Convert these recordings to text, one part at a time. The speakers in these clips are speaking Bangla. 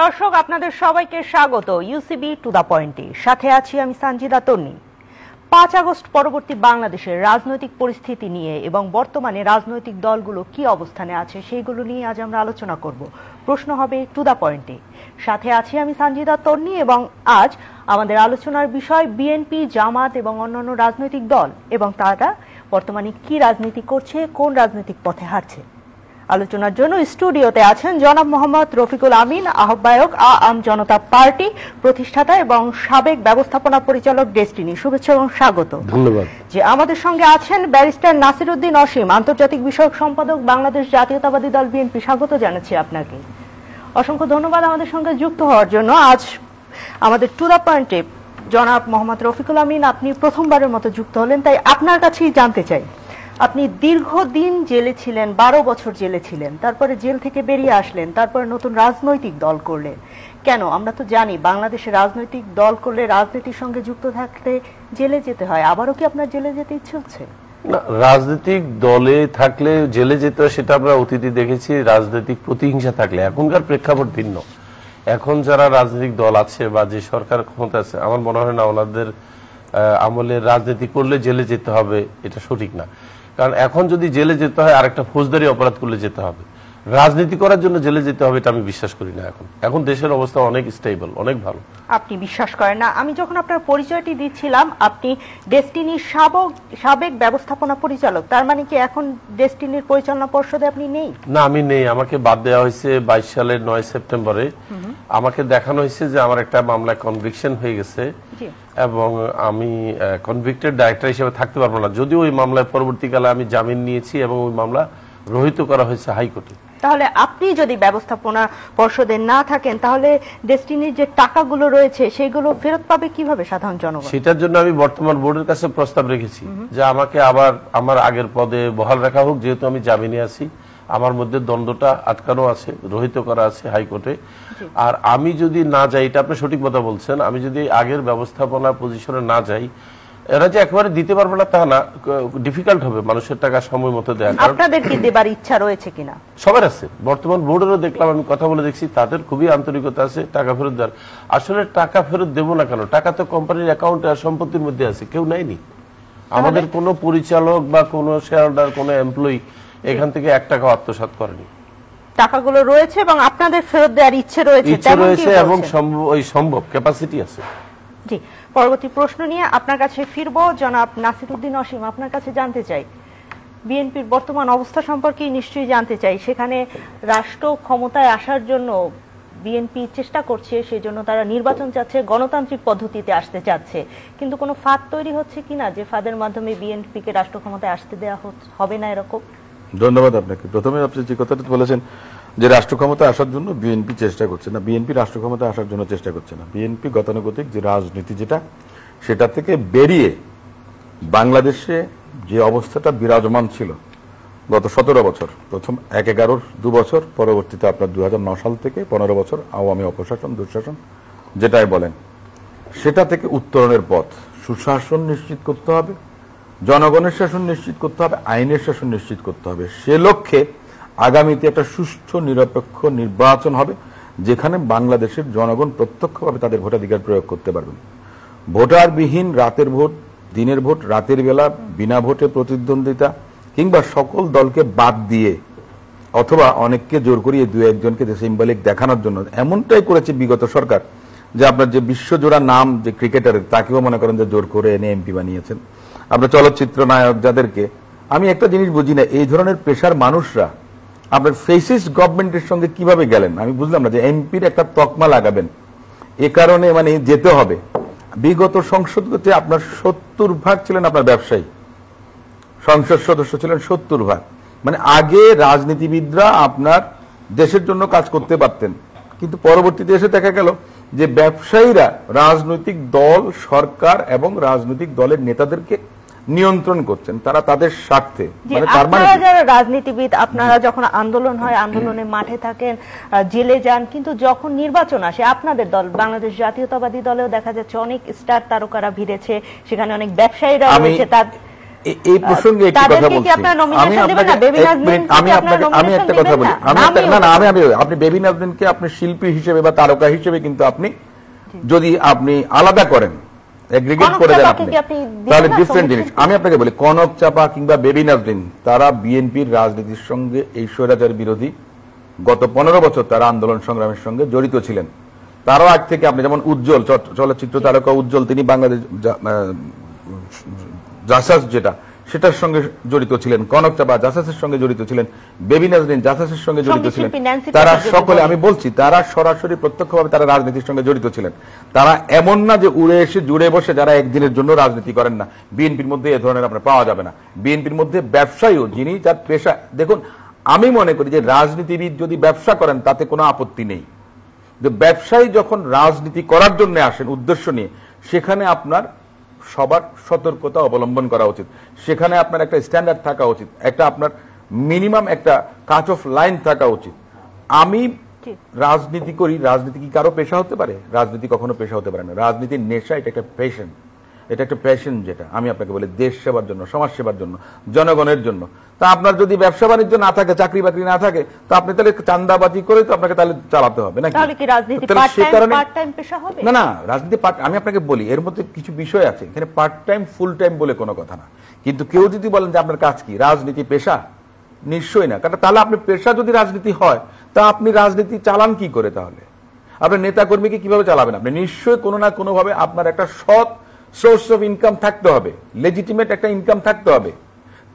দর্শক, আপনাদের সবাইকে স্বাগত ইউসিবি টু দা পয়েন্টে। সাথে আছি আমি সানজিদা তন্নি। 5 আগস্ট পরবর্তী বাংলাদেশের রাজনৈতিক পরিস্থিতি নিয়ে এবং বর্তমানে রাজনৈতিক দলগুলো কি অবস্থানে আছে সেইগুলো নিয়ে আজ আমরা আলোচনা করব। প্রশ্ন হবে টু দা পয়েন্টে। সাথে আছি আমি সানজিদা তন্নি এবং আজ আমাদের আলোচনার বিষয় বিএনপি, জামাত এবং অন্যান্য রাজনৈতিক দল এবং তারা বর্তমানে কি রাজনীতি করছে, কোন রাজনৈতিক পথে হাঁটছে। আলোচনার জন্য স্টুডিওতে আছেন জনাব মোহাম্মদ রফিকুল আমিন, আহ্বায়ক আম জনতা পার্টি, প্রতিষ্ঠাতা এবং সাবেক ব্যবস্থাপনা পরিচালক ডেস্টিনি। শুভেচ্ছা এবং স্বাগত। ধন্যবাদ। যে আমাদের সঙ্গে আছেন ব্যারিস্টার নাসিরউদ্দিন অসীম, আন্তর্জাতিক বিষয়ক সম্পাদক, বাংলাদেশ জাতীয়তাবাদী দল বিএনপি। স্বাগত জানাচ্ছি আপনাকে। অসংখ্য ধন্যবাদ আমাদের সঙ্গে যুক্ত হওয়ার জন্য। আজ আমাদের টু দ্য পয়েন্টে জনাব মোহাম্মদ রফিকুল আমিন, আপনি প্রথমবারের মতো যুক্ত হলেন, তাই আপনার কাছেই জানতে চাই, আপনি দীর্ঘদিন জেলে ছিলেন, 12 বছর জেলে ছিলেন, তারপরে জেল থেকে বেরিয়ে আসলেন, তারপরে নতুন রাজনৈতিক দল করলেন। কেন? আমরা তো জানি বাংলাদেশে রাজনৈতিক দল করলে রাজনীতির সঙ্গে যুক্ত থাকতে জেলে যেতে হয়। আবারও কি আপনার জেলে যেতে ইচ্ছে হচ্ছে? না, রাজনৈতিক দলে থাকলে জেলে যেতে হয় সেটা আমরা অতীতে দেখেছি। রাজনৈতিক প্রতিহিংসা থাকলে, এখনকার প্রেক্ষাপট ভিন্ন। এখন যারা রাজনৈতিক দল আছে বা যে সরকার ক্ষমতা আছে, আমার মনে হয় না ওনাদের আমলে রাজনীতি করলে জেলে যেতে হবে, এটা সঠিক না। কারণ এখন যদি জেলে যেতে হয় আরেকটা ফৌজদারি অপরাধ করলে যেতে হবে। রাজনীতি করার জন্য জেলে যেতে হবে এটা আমি বিশ্বাস করি না। এখন দেশের অবস্থা অনেক স্টেবল, অনেক ভালো। আপনি বিশ্বাস করেন না? আমি যখন আপনার পরিচয়টি দিচ্ছিলাম, আপনি ডেস্টিনির সাবেক ব্যবস্থাপনা পরিচালক, তার মানে কি এখন ডেস্টিনির পরিচালনা পর্ষদে আপনি নেই? না, আমি নেই। আমাকে বাদ দেওয়া হয়েছে 22 সালের 9 সেপ্টেম্বরে। আমাকে দেখানো হয়েছে যে আমার একটা মামলায় কনভিকশন হয়ে গেছে এবং আমি কনভিক্টেড ডাইরেক্টর হিসেবে থাকতে পারবো না, যদিও ওই মামলায় পরবর্তীকালে আমি জামিন নিয়েছি এবং ওই মামলা রহিত করা হয়েছে হাইকোর্টে। তাহলে আপনি যদি ব্যবস্থাপনা পর্ষদে না থাকেন, তাহলে ডেস্টিনির যে টাকাগুলো রয়েছে সেগুলো ফেরত পাবে কিভাবে সাধারণ জনগণ? সেটার জন্য আমি বর্তমান বোর্ডের কাছে প্রস্তাব রেখেছি যে আমাকে আবার আমার আগের পদে বহাল রাখা হোক, যেহেতু আমি জামিনে আছি। আমার মধ্যে দ্বন্দ্বটা আটকানো আছে, রহিত করা আছে হাইকোর্টে। আর আমি যদি না যাই, এটা আপনি সঠিক কথা বলছেন, আমি যদি আগের ব্যবস্থাপনা পজিশনে না যাই, এরা যে একেবারে দিতে পারবে না তা না, ডিফিকাল্ট হবে মানুষের টাকা সময় মতো দেওয়া। আপনাদের কি দেবার ইচ্ছা রয়েছে কিনা? সবার আছে। বর্তমান বোর্ডেরও দেখলাম, আমি কথা বলে দেখছি, তাদের খুবই আন্তরিকতা আছে টাকা ফেরত দেওয়ার। আসলে টাকা ফেরত দেবো না কেন? টাকা তো কোম্পানির অ্যাকাউন্টে আর সম্পত্তির মধ্যে আছে, কেউ নেয়নি। আমাদের কোনো পরিচালক বা কোনো শেয়ার হোল্ডার, কোনো এমপ্লয়ি এখান থেকে 1 টাকা আত্মসাৎ করেনি। টাকাগুলো রয়েছে এবং আপনাদের ফেরত দেওয়ার ইচ্ছে রয়েছে এবং সম্ভব ক্যাপাসিটি আছে। জি, পরবর্তী প্রশ্ন নিয়ে আপনার কাছে ফিরবো। জনাব নাসিরউদ্দিন অসীম, আপনার কাছে জানতে চাই, বিএনপির বর্তমান অবস্থা সম্পর্কে নিশ্চয়ই জানতে চাই। সেখানে রাষ্ট্র ক্ষমতায় আসার জন্য বিএনপি চেষ্টা করছে, সেজন্য তারা নির্বাচন চাচ্ছে, গণতান্ত্রিক পদ্ধতিতে আসতে চাচ্ছে, কিন্তু কোনো ফাঁদ তৈরি হচ্ছে কিনা যে ফাঁদের মাধ্যমে বিএনপিকে রাষ্ট্র ক্ষমতায় আসতে দেওয়া হবে না এরকম? ধন্যবাদ আপনাকে। প্রথমে আপনি যে কথাটা বলেছেন যে রাষ্ট্র ক্ষমতা আসার জন্য বিএনপি চেষ্টা করছে না, বিএনপি রাষ্ট্র ক্ষমতা আসার জন্য চেষ্টা করছে না। বিএনপি গতানুগতিক যে রাজনীতি যেটা, সেটা থেকে বেরিয়ে বাংলাদেশে যে অবস্থাটা বিরাজমান ছিল গত 17 বছর, প্রথম 1-11 2 বছর, পরবর্তীতে আপনার 2009 সাল থেকে 15 বছর আওয়ামী অপশাসন, দুঃশাসন যেটাই বলেন, সেটা থেকে উত্তরণের পথ। সুশাসন নিশ্চিত করতে হবে, জনগণের শাসন নিশ্চিত করতে হবে, আইনের শাসন নিশ্চিত করতে হবে। সে লক্ষ্যে আগামীতে একটা সুষ্ঠু নিরপেক্ষ নির্বাচন হবে, যেখানে বাংলাদেশের জনগণ প্রত্যক্ষভাবে তাদের ভোটাধিকার প্রয়োগ করতে পারবেন। ভোটারবিহীন রাতের ভোট, দিনের ভোট, রাতের বেলা বিনা ভোটে প্রতিদ্বন্দ্বিতা, কিংবা সকল দলকে বাদ দিয়ে অথবা অনেককে জোর করিয়ে 2-1 জনকে সিম্বলিক দেখানোর জন্য এমনটাই করেছে বিগত সরকার, যে আপনার যে বিশ্বজোড়া নাম যে ক্রিকেটারের, তাকেও মনে করেন যে জোর করে এনে এমপি বানিয়েছেন। আপনার চলচ্চিত্র নায়ক যাদেরকে, আমি একটা জিনিস বুঝি না, এই ধরনের পেশার মানুষরা আপনার ফেসিস্ট গভর্নমেন্টের সঙ্গে কিভাবে গেলেন আমি বুঝলাম না। যে এমপির একটা তকমা লাগাবেন, এ কারণে মানে যেতে হবে। বিগত সংসদে আপনার 70% ছিলেন আপনার ব্যবসায়ী, সংসদ সদস্য ছিলেন 70%। মানে আগে রাজনীতিবিদরা আপনার দেশের জন্য কাজ করতে পারতেন, কিন্তু পরবর্তীতে এসে দেখা গেল যে ব্যবসায়ীরা রাজনৈতিক দল, সরকার এবং রাজনৈতিক দলের নেতাদেরকে নিয়ন্ত্রণ করছেন, তারা তাদের স্বার্থে। মানে আপনারা যারা রাজনীতিবিদ, আপনারা যখন আন্দোলন হয়, আন্দোলনে মাঠে থাকেন, জেলে যান, কিন্তু যখন নির্বাচন আসে আপনাদের দল বাংলাদেশ জাতীয়তাবাদী দলেও দেখা যাচ্ছে অনেক স্টার তারকারা ভিড়েছে, সেখানে অনেক ব্যবসায়ীরা রয়েছে। এই প্রসঙ্গে একটি কথা বলছি, আমি একটা কথা বলি, আপনি বেবি নাজরিনকে আপনি শিল্পী হিসেবে বা তারকা হিসেবে কিন্তু আপনি যদি আপনি আলাদা করেন, এগ্রিগেট করে দেন আপনি, তাহলে ডিফারেন্ট জিনিস। আমি আপনাকে বলি, কনক চাপা কিংবা বেবি নাজরিন তারা বিএনপির রাজনীতির সঙ্গে এই স্বৈরাচার বিরোধী গত 15 বছর তারা আন্দোলন সংগ্রামের সঙ্গে জড়িত ছিলেন। তারও আগ থেকে আপনি যেমন উজ্জ্বল চলচ্চিত্র তারকা উজ্জ্বল, তিনি বাংলাদেশ জাসাস যেটা সেটার সঙ্গে জড়িত ছিলেন, কনক চাপা জাসাসের সঙ্গে জড়িত ছিলেন, বেবি নাজরিন জাসাসের সঙ্গে জড়িত ছিলেন। তারা সকলে, আমি বলছি, তারা সরাসরি প্রত্যক্ষভাবে তারা রাজনীতির সঙ্গে জড়িত ছিলেন। তারা এমন না যে উড়ে এসে জুড়ে বসে যারা একদিনের জন্য রাজনীতি করেন না। বিএনপির মধ্যে এ ধরনের আপনার পাওয়া যাবে না। বিএনপির মধ্যে ব্যবসায়ীও, যিনি তার পেশা, দেখুন আমি মনে করি যে রাজনীতিবিদ যদি ব্যবসা করেন তাতে কোনো আপত্তি নেই, যে ব্যবসায়ী যখন রাজনীতি করার জন্য আসেন উদ্দেশ্য নিয়ে, সেখানে আপনার সবার সতর্কতা অবলম্বন করা উচিত, সেখানে আপনার একটা স্ট্যান্ডার্ড থাকা উচিত, একটা আপনার মিনিমাম একটা কাট অফ লাইন থাকা উচিত। আমি রাজনীতি করি, রাজনীতি কি কারো পেশা হতে পারে? রাজনীতি কখনো পেশা হতে পারে না। রাজনীতির নেশা, এটা একটা প্যাশন, এটা একটা প্যাশন, যেটা আমি আপনাকে বলি দেশ সেবার জন্য, সমাজ সেবার জন্য, জনগণের জন্য। তা আপনার যদি ব্যবসা বাণিজ্য না থাকে, চাকরি বাকরি না থাকে, তো আপনি তাহলে চাঁদাবাজি করে তো আপনাকে তাহলে চালাতে হবে নাকি? না না, রাজনীতি আমি আপনাকে বলি এর মধ্যে কিছু বিষয় আছে, এখানে পার্ট টাইম ফুল টাইম বলে কোনো কথা না। কিন্তু কেউ যদি বলেন যে আপনার কাজ কি, রাজনীতি পেশা, নিশ্চয়ই না। কারণ তাহলে আপনার পেশা যদি রাজনীতি হয়, তা আপনি রাজনীতি চালান কি করে? তাহলে আপনার নেতা কর্মীকে কিভাবে চালাবেন? আপনি নিশ্চয়ই কোনো না কোনো ভাবে আপনার একটা সৎ সোর্স অফ ইনকাম থাকতে হবে, লেজিটিমেট একটা ইনকাম থাকতে হবে।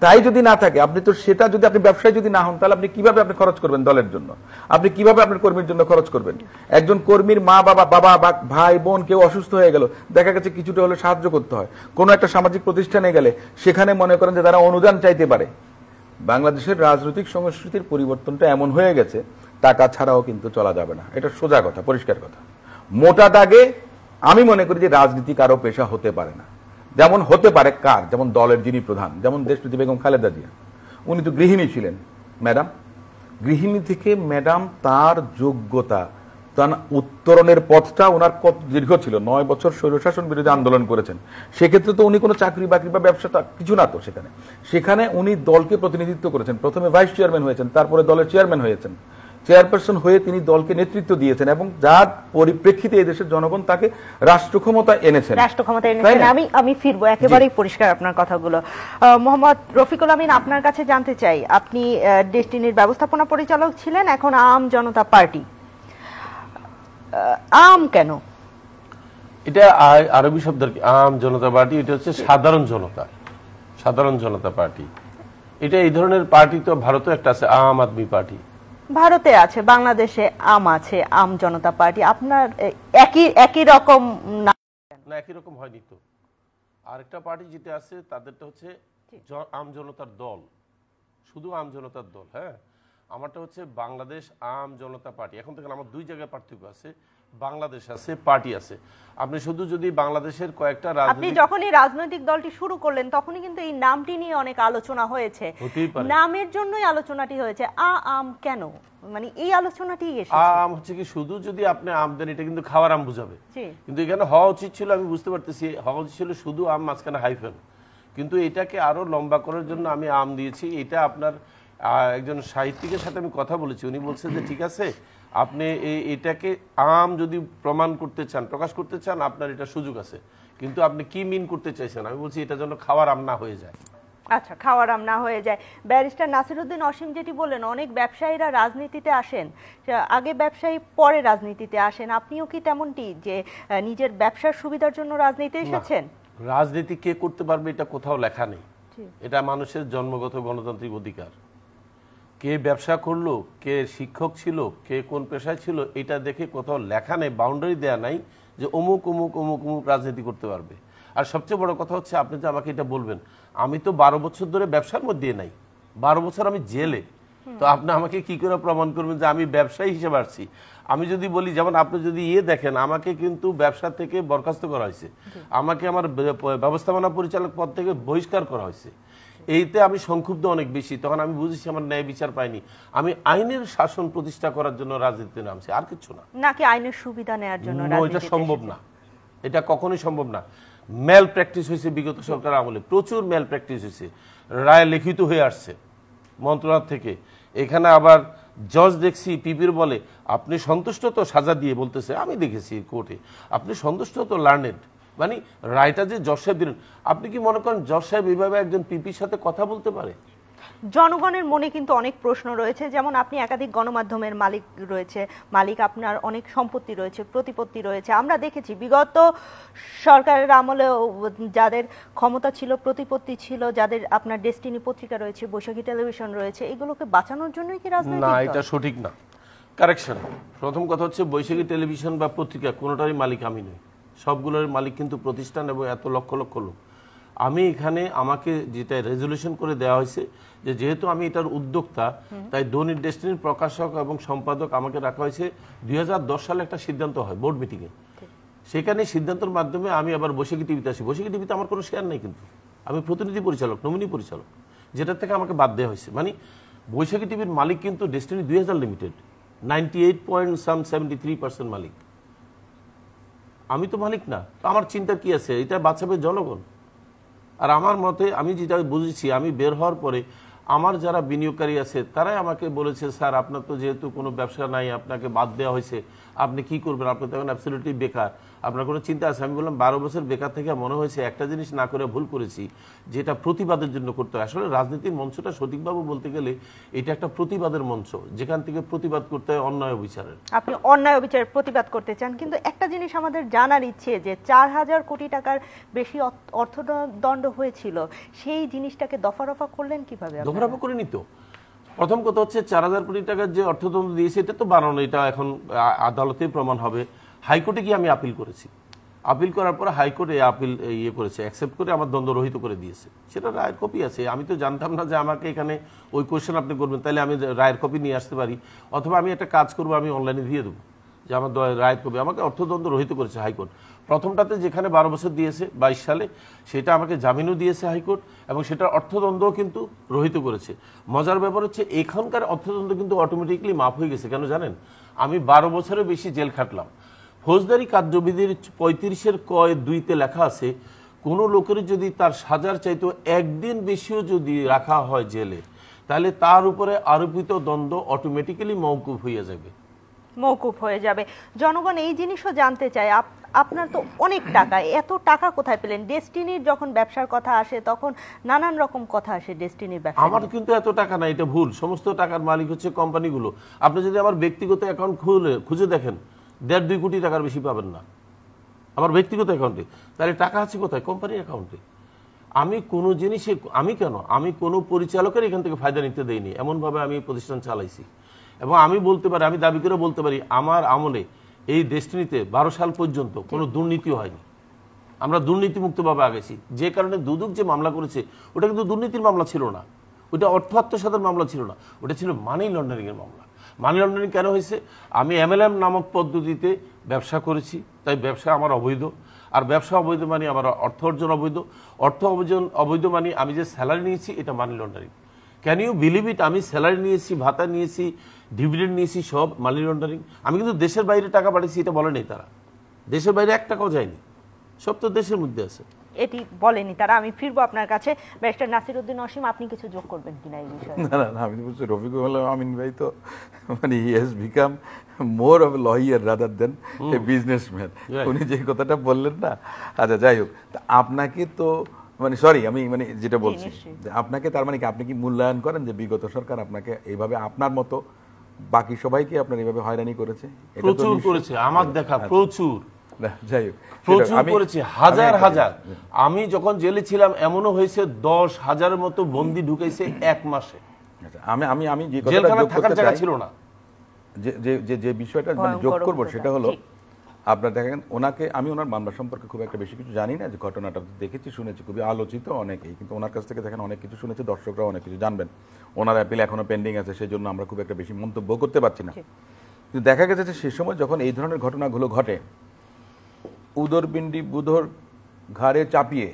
তাই যদি না থাকে, আপনি তো সেটা যদি আপনি ব্যবসায় যদি না হন, তাহলে আপনি কিভাবে আপনি খরচ করবেন দলের জন্য? আপনি কিভাবে আপনার কর্মীর জন্য খরচ করবেন? একজন কর্মীর মা বাবা, বাবা ভাই বোন কেউ অসুস্থ হয়ে গেল, দেখা গেছে কিছুটা হলে সাহায্য করতে হয়। কোনো একটা সামাজিক প্রতিষ্ঠানে গেলে সেখানে মনে করেন যে তারা অনুদান চাইতে পারে। বাংলাদেশের রাজনৈতিক সংস্কৃতির পরিবর্তনটা এমন হয়ে গেছে, টাকা ছাড়াও কিন্তু চলা যাবে না। এটা সোজা কথা, পরিষ্কার কথা। মোটা দাগে আমি মনে করি যে রাজনীতি কারো পেশা হতে পারে না। যেমন হতে পারে কার, যেমন দলের যিনি প্রধান, যেমন দেশপ্রতি বেগম খালেদা জিয়া, উনি তো গৃহিণী ছিলেন ম্যাডাম। গৃহিণী থেকে ম্যাডাম তার যোগ্যতা, তার উত্তরণের পথটা ওনার কত দীর্ঘ ছিল। 9 বছর স্বৈরশাসন বিরোধী আন্দোলন করেছেন। সেক্ষেত্রে তো উনি কোনো চাকরি বাকরি বা ব্যবসাটা কিছু না, তো সেখানে উনি দলকে প্রতিনিধিত্ব করেছেন। প্রথমে ভাইস চেয়ারম্যান হয়েছেন, তারপরে দলের চেয়ারম্যান হয়েছেন, চেয়ারপারসন হয়ে তিনি দলকে নেতৃত্ব দিয়েছেন, এবং যার পরিপ্রেক্ষিতে এই দেশের জনগণ তাকে রাষ্ট্র ক্ষমতা এনেছেন। আমি ফিরবো একেবারেই পরিষ্কার আপনার কথাগুলো। মোহাম্মদ রফিকুল আমিন, আপনার কাছে জানতে চাই, আপনি ডেস্টিনির ব্যবস্থাপনা পরিচালক ছিলেন, এখন আম জনতা পার্টি। আম কেন? এটা আরবি শব্দ, আম জনতা পার্টি, এটা হচ্ছে সাধারণ জনতা, সাধারণ জনতা পার্টি। এটা এই ধরনের পার্টি তো ভারতে একটা আছে, আম আদমি পার্টি। ভারতে আছে, বাংলাদেশে আম আছে, আম জনতা পার্টি। আপনার একই রকম না? একই রকম হয়নি তো। আরেকটা পার্টি যেটা আছে তাদেরটা হচ্ছে আম জনতার দল, শুধু আম জনতার দল। হ্যাঁ, আমারটা হচ্ছে বাংলাদেশ আম জনতা পার্টি। এখন থেকে আমার 2 জায়গায় পার্থক্য আছে, বাংলাদেশ আছে, পার্টি আছে। আপনি শুধু যদি বাংলাদেশের কয়েকটা, আপনি যখন এই রাজনৈতিক দলটি শুরু করলেন তখনই কিন্তু এই নামটি নিয়ে অনেক আলোচনা হয়েছে, নামের জন্যই আলোচনাটি হয়েছে। আম কেন, মানে এই আলোচনাটি আম হচ্ছে কি, শুধু যদি আপনি আম দেন এটা কিন্তু খাওয়ার আম বুঝাবে, কিন্তু এখানে হওয়া উচিত ছিল, আমি বুঝতে পারতেছি, হওয়া উচিত ছিল শুধু আম, মাঝখানে হাইফেন। কিন্তু এটাকে আরো লম্বা করার জন্য আমি আম দিয়েছি। এটা আপনার একজন সাহিত্যিকের সাথে আমি কথা বলেছি, উনি বলছেন যে ঠিক আছে, আপনি এটাকে আম যদি প্রমাণ করতে চান, প্রকাশ করতে চান, আপনার এটা সুযোগ আছে, কিন্তু আপনি কি মিন করতে চাইছেন? আমি বলছি এটা যেন খাওয়ার আম না হয়ে যায়। আচ্ছা, খাওয়ার আম না হয়ে যায়। ব্যারিস্টার নাসিরউদ্দিন অসীম যেটি বললেন, অনেক ব্যবসায়ীরা রাজনীতিতে আসেন, আগে ব্যবসায়ী পরে রাজনীতিতে আসেন। আপনিও কি তেমনটি, যে নিজের ব্যবসার সুবিধার জন্য রাজনীতিতে এসেছেন? রাজনীতি কে করতে পারবে এটা কোথাও লেখা নেই, এটা মানুষের জন্মগত গণতান্ত্রিক অধিকার। কে ব্যবসা করলো, কে শিক্ষক ছিল, কে কোন পেশায় ছিল, এটা দেখে কোথাও লেখা নেই, বাউন্ডারি দেয়া নাই যে অমুক অমুক অমুক অমুক রাজনীতি করতে পারবে। আর সবচেয়ে বড় কথা হচ্ছে, আপনি যে আমাকে এটা বলবেন, আমি তো 12 বছর ধরে ব্যবসার মধ্যে নাই, 12 বছর আমি জেলে, তো আপনি আমাকে কি করে প্রমাণ করবেন যে আমি ব্যবসায়ী হিসেবে আসছি? আমি যদি বলি, যেমন আপনি যদি দেখেন, আমাকে কিন্তু ব্যবসা থেকে বরখাস্ত করা হয়েছে, আমাকে আমার ব্যবস্থাপনা পরিচালক পদ থেকে বহিষ্কার করা হয়েছে। এইতে আমি সংক্ষুব্ধ অনেক বেশি। তখন আমি বুঝেছি আমার ন্যায় বিচার পাইনি। আমি আইনের শাসন প্রতিষ্ঠা করার জন্য রাজনীতিতে নামছি, আর কিছু না। নাকি আইনের সুবিধা নেওয়ার জন্য? এটা সম্ভব না, এটা কখনোই সম্ভব না। ম্যাল প্র্যাকটিস হয়েছে বিগত সরকার আমলে, প্রচুর ম্যাল প্র্যাকটিস হয়েছে, রায় লিখিত হয়ে আসছে মন্ত্রণালয় থেকে। এখানে আবার জজ দেখছি পিপির বলে আপনি সন্তুষ্ট তো, সাজা দিয়ে বলতেছে, আমি দেখেছি কোর্টে, আপনি সন্তুষ্ট তো, লার্নেড, মানে রায়টা যে জজ সাহেব দিলেন। আপনি কি মনে করেন জজ সাহেব এইভাবে একজন পিপির সাথে কথা বলতে পারে? জনগণের মনে কিন্তু অনেক প্রশ্ন রয়েছে, যেমন আপনি একাধিক গণমাধ্যমের মালিক, আপনার অনেক সম্পত্তি রয়েছে, প্রতিপত্তি রয়েছে। আমরা দেখেছি বিগত সরকারের আমলে যাদের ক্ষমতা ছিল, প্রতিপত্তি ছিল, যাদের আপনার ডেস্টিনি পত্রিকা রয়েছে, বৈশাখী টেলিভিশন রয়েছে, এগুলোকে বাঁচানোর জন্যই কি রাজনীতি? না, এটা সঠিক না। কারেকশন, প্রথম কথা হচ্ছে বৈশাখী টেলিভিশন বা পত্রিকা কোনোটারই মালিক আমি নই, সবগুলোর মালিক কিন্তু প্রতিষ্ঠান এবং এত লক্ষ লক্ষ লোক। আমি এখানে আমাকে যেটা রেজলিউশন করে দেওয়া হয়েছে যে যেহেতু আমি এটার উদ্যোক্তা, তাই দৈনিক ডেস্টিনির প্রকাশক এবং সম্পাদক আমাকে রাখা হয়েছে। 2010 সালে একটা সিদ্ধান্ত হয় বোর্ড মিটিংয়ে, সেখানে সিদ্ধান্তের মাধ্যমে আমি আবার বৈশাখী টিভিতে আসি। বৈশাখী টিভিতে আমার কোনো শেয়ার নেই, কিন্তু আমি প্রতিনিধি পরিচালক, নমিনি পরিচালক, যেটার থেকে আমাকে বাদ দেওয়া হয়েছে। মানে বৈশাখী টিভির মালিক কিন্তু ডেস্টিনি 2000 লিমিটেড, 98.73% মালিক। আমি তো মালিক না, তো আমার চিন্তা কি আছে? এটা বাঁচাবে জনগণ। আর আমার মতে আমি যেটা বুঝেছি, আমি বের হওয়ার পরে আমার যারা বিনিয়োগকারী আছে তারাই আমাকে বলেছে, স্যার আপনার তো যেহেতু কোনো ব্যবসা নাই, আপনাকে বাদ দেওয়া হয়েছে, আপনি কি করবেন? আপনি তো এখন অ্যাবসলিউটলি বেকার, আপনার কোনো চিন্তা আছে? আমি বললাম 12 বছর বেকার থেকে মনে হয়েছে একটা জিনিস না করে ভুল করেছি, যেটা প্রতিবাদের জন্য করতে হয়। আসলে রাজনীতির মঞ্চটা সঠিকভাবে বলতে গেলে এটা একটা প্রতিবাদের মঞ্চ, যেখান থেকে প্রতিবাদ করতে হয় অন্যায় অবিচারের। আপনি অন্যায় অবিচারের প্রতিবাদ করতে চান, কিন্তু একটা জিনিস আমাদের জানার ইচ্ছে যে 4000 কোটি টাকার বেশি অর্থদণ্ড হয়েছিল, সেই জিনিসটাকে দফা করলেন কিভাবে? দফারফা করে নিত। প্রথম কথা হচ্ছে 4000 কোটি টাকার যে অর্থদণ্ড দিয়েছে এটা তো বানানো, এটা এখন আদালতে প্রমাণ হবে। হাইকোর্টে গিয়ে আমি আপিল করেছি, আপিল করার পরে হাইকোর্টে আপিল করেছে, অ্যাকসেপ্ট করে আমার দ্বন্দ্ব রহিত করে দিয়েছে। সেটা রায়ের কপি আছে। আমি তো জানতাম না যে আমাকে এখানে ওই কোয়েশ্চেন আপনি করবেন, তাহলে আমি রায়ের কপি নিয়ে আসতে পারি, অথবা আমি একটা কাজ করবো, আমি অনলাইনে দিয়ে দেবো যে আমার রায়ের কপি। আমাকে অর্থদণ্ড রহিত করেছে হাইকোর্ট। প্রথমটাতে যেখানে 12 বছর দিয়েছে 22 সালে, সেটা আমাকে জামিনও দিয়েছে হাইকোর্ট, এবং সেটার অর্থদণ্ডও কিন্তু রহিত করেছে। মজার ব্যাপার হচ্ছে এখানকার অর্থদণ্ড কিন্তু অটোমেটিকলি মাফ হয়ে গেছে। কেন জানেন? আমি 12 বছরের বেশি জেল খাটলাম। ফৌজদারি কার্যবিধির 35-এর কয় 2-তে লেখা আছে, কোনো লোকের যদি তার সাজার চাইতো একদিন বেশিও যদি রাখা হয় জেলে, তাহলে তার উপরে আরোপিত দণ্ড অটোমেটিক্যালি মওকুফ হয়ে যাবে। জনগণ এই জিনিসও জানতে চায়, আপনার তো অনেক টাকা, এত টাকা কোথায় পেলেন? ডেস্টিনির যখন ব্যবসার কথা আসে তখন নানান রকম কথা আসে ডেস্টিনির ব্যবসা। আমার কিন্তু এত টাকা নাই, এটা ভুল। সমস্ত টাকার মালিক হচ্ছে কোম্পানিগুলো। আপনি যদি আমার ব্যক্তিগত অ্যাকাউন্ট খুঁজে দেখেন, 1.5-2 কোটি টাকার বেশি পাবেন না আমার ব্যক্তিগত অ্যাকাউন্টে। তাহলে টাকা আছে কোথায়? কোম্পানির অ্যাকাউন্টে। আমি কোনো জিনিসে, আমি কোনো পরিচালকের এখান থেকে ফায়দা নিতে দেইনি, এমনভাবে আমি প্রতিষ্ঠান চালাইছি। এবং আমি বলতে পারি, আমি দাবি করে বলতে পারি, আমার আমলে এই ডেস্টিনিতে 12 সাল পর্যন্ত কোনো দুর্নীতি হয়নি। আমরা দুর্নীতিমুক্তভাবে আগেছি। যে কারণে দুদক যে মামলা করেছে ওটা কিন্তু দুর্নীতির মামলা ছিল না, ওটা অর্থ আত্মসাতের মামলা ছিল না, ওটা ছিল মানি লন্ডারিং এর মামলা। মানি লন্ডারিং কেন হয়েছে? আমি MLM নামক পদ্ধতিতে ব্যবসা করেছি, তাই ব্যবসা আমার অবৈধ। আর ব্যবসা অবৈধ মানে আমার অর্থ অর্জন অবৈধ। অর্থ অবৈধ মানে আমি যে স্যালারি নিয়েছি এটা money laundering. Can you believe it? আমি স্যালারি নিয়েছি, ভাতা নিয়েছি, ডিভিডেন্ড নিয়েছি, সব মানি লন্ডারিং। আমি কিন্তু দেশের বাইরে টাকা পাঠিয়েছি এটা বলেনি তারা, দেশের বাইরে 1 টাকাও যায়নি, সব তো দেশের মধ্যে আছে। এটি বলেনি তারা। আমি ফিরবো আপনার কাছে, ব্যারিস্টার নাসিরউদ্দিন অসীম, আপনি কিছু যোগ করবেন কিনা এই বিষয়ে? না, আমি বলছি রফিকুল আমিন ভাই তো মানে he has become more of a lawyer rather than a businessman. উনি যে কথাটা বললেন না, আচ্ছা যাই হোক, আপনাকে তো মানে সরি আমি মানে যেটা বলছি যে আপনাকে, তার মানে কি আপনি কি মূল্যায়ন করেন যে বিগত সরকার আপনাকে এইভাবে আপনার মতো বাকি সবাইকে আপনার এইভাবে হয়রানি করেছে? প্রচুর করেছে, আমার দেখা প্রচুর, যাই হোক প্রচুর করেছে, হাজার হাজার। আমি যখন জেলে ছিলাম এমনও হয়েছে 10,000-এর মতো বন্দী ঢুকেছে 1 মাসে। আমি আমি যে জেলখানা থাকার জায়গা ছিল না। যে বিষয়টা মানে যোগ করবো সেটা হলো, আপনার দেখেন ওনাকে, আমি ওনার মামলা সম্পর্কে খুব একটা বেশি কিছু জানি না, যে ঘটনাটা দেখেছি শুনেছি, খুবই আলোচিত অনেকেই, কিন্তু ওনার কাছ থেকে দেখেন অনেক কিছু শুনেছি, দর্শকরা অনেক কিছু জানবেন। ওনার অ্যাপিল এখনো পেন্ডিং আছে, সেই জন্য আমরা খুব একটা বেশি মন্তব্য করতে পারছি না। কিন্তু দেখা গেছে যে সে সময় যখন এই ধরনের ঘটনাগুলো ঘটে, উদরপিণ্ডি বুধর ঘাড়ে চাপিয়ে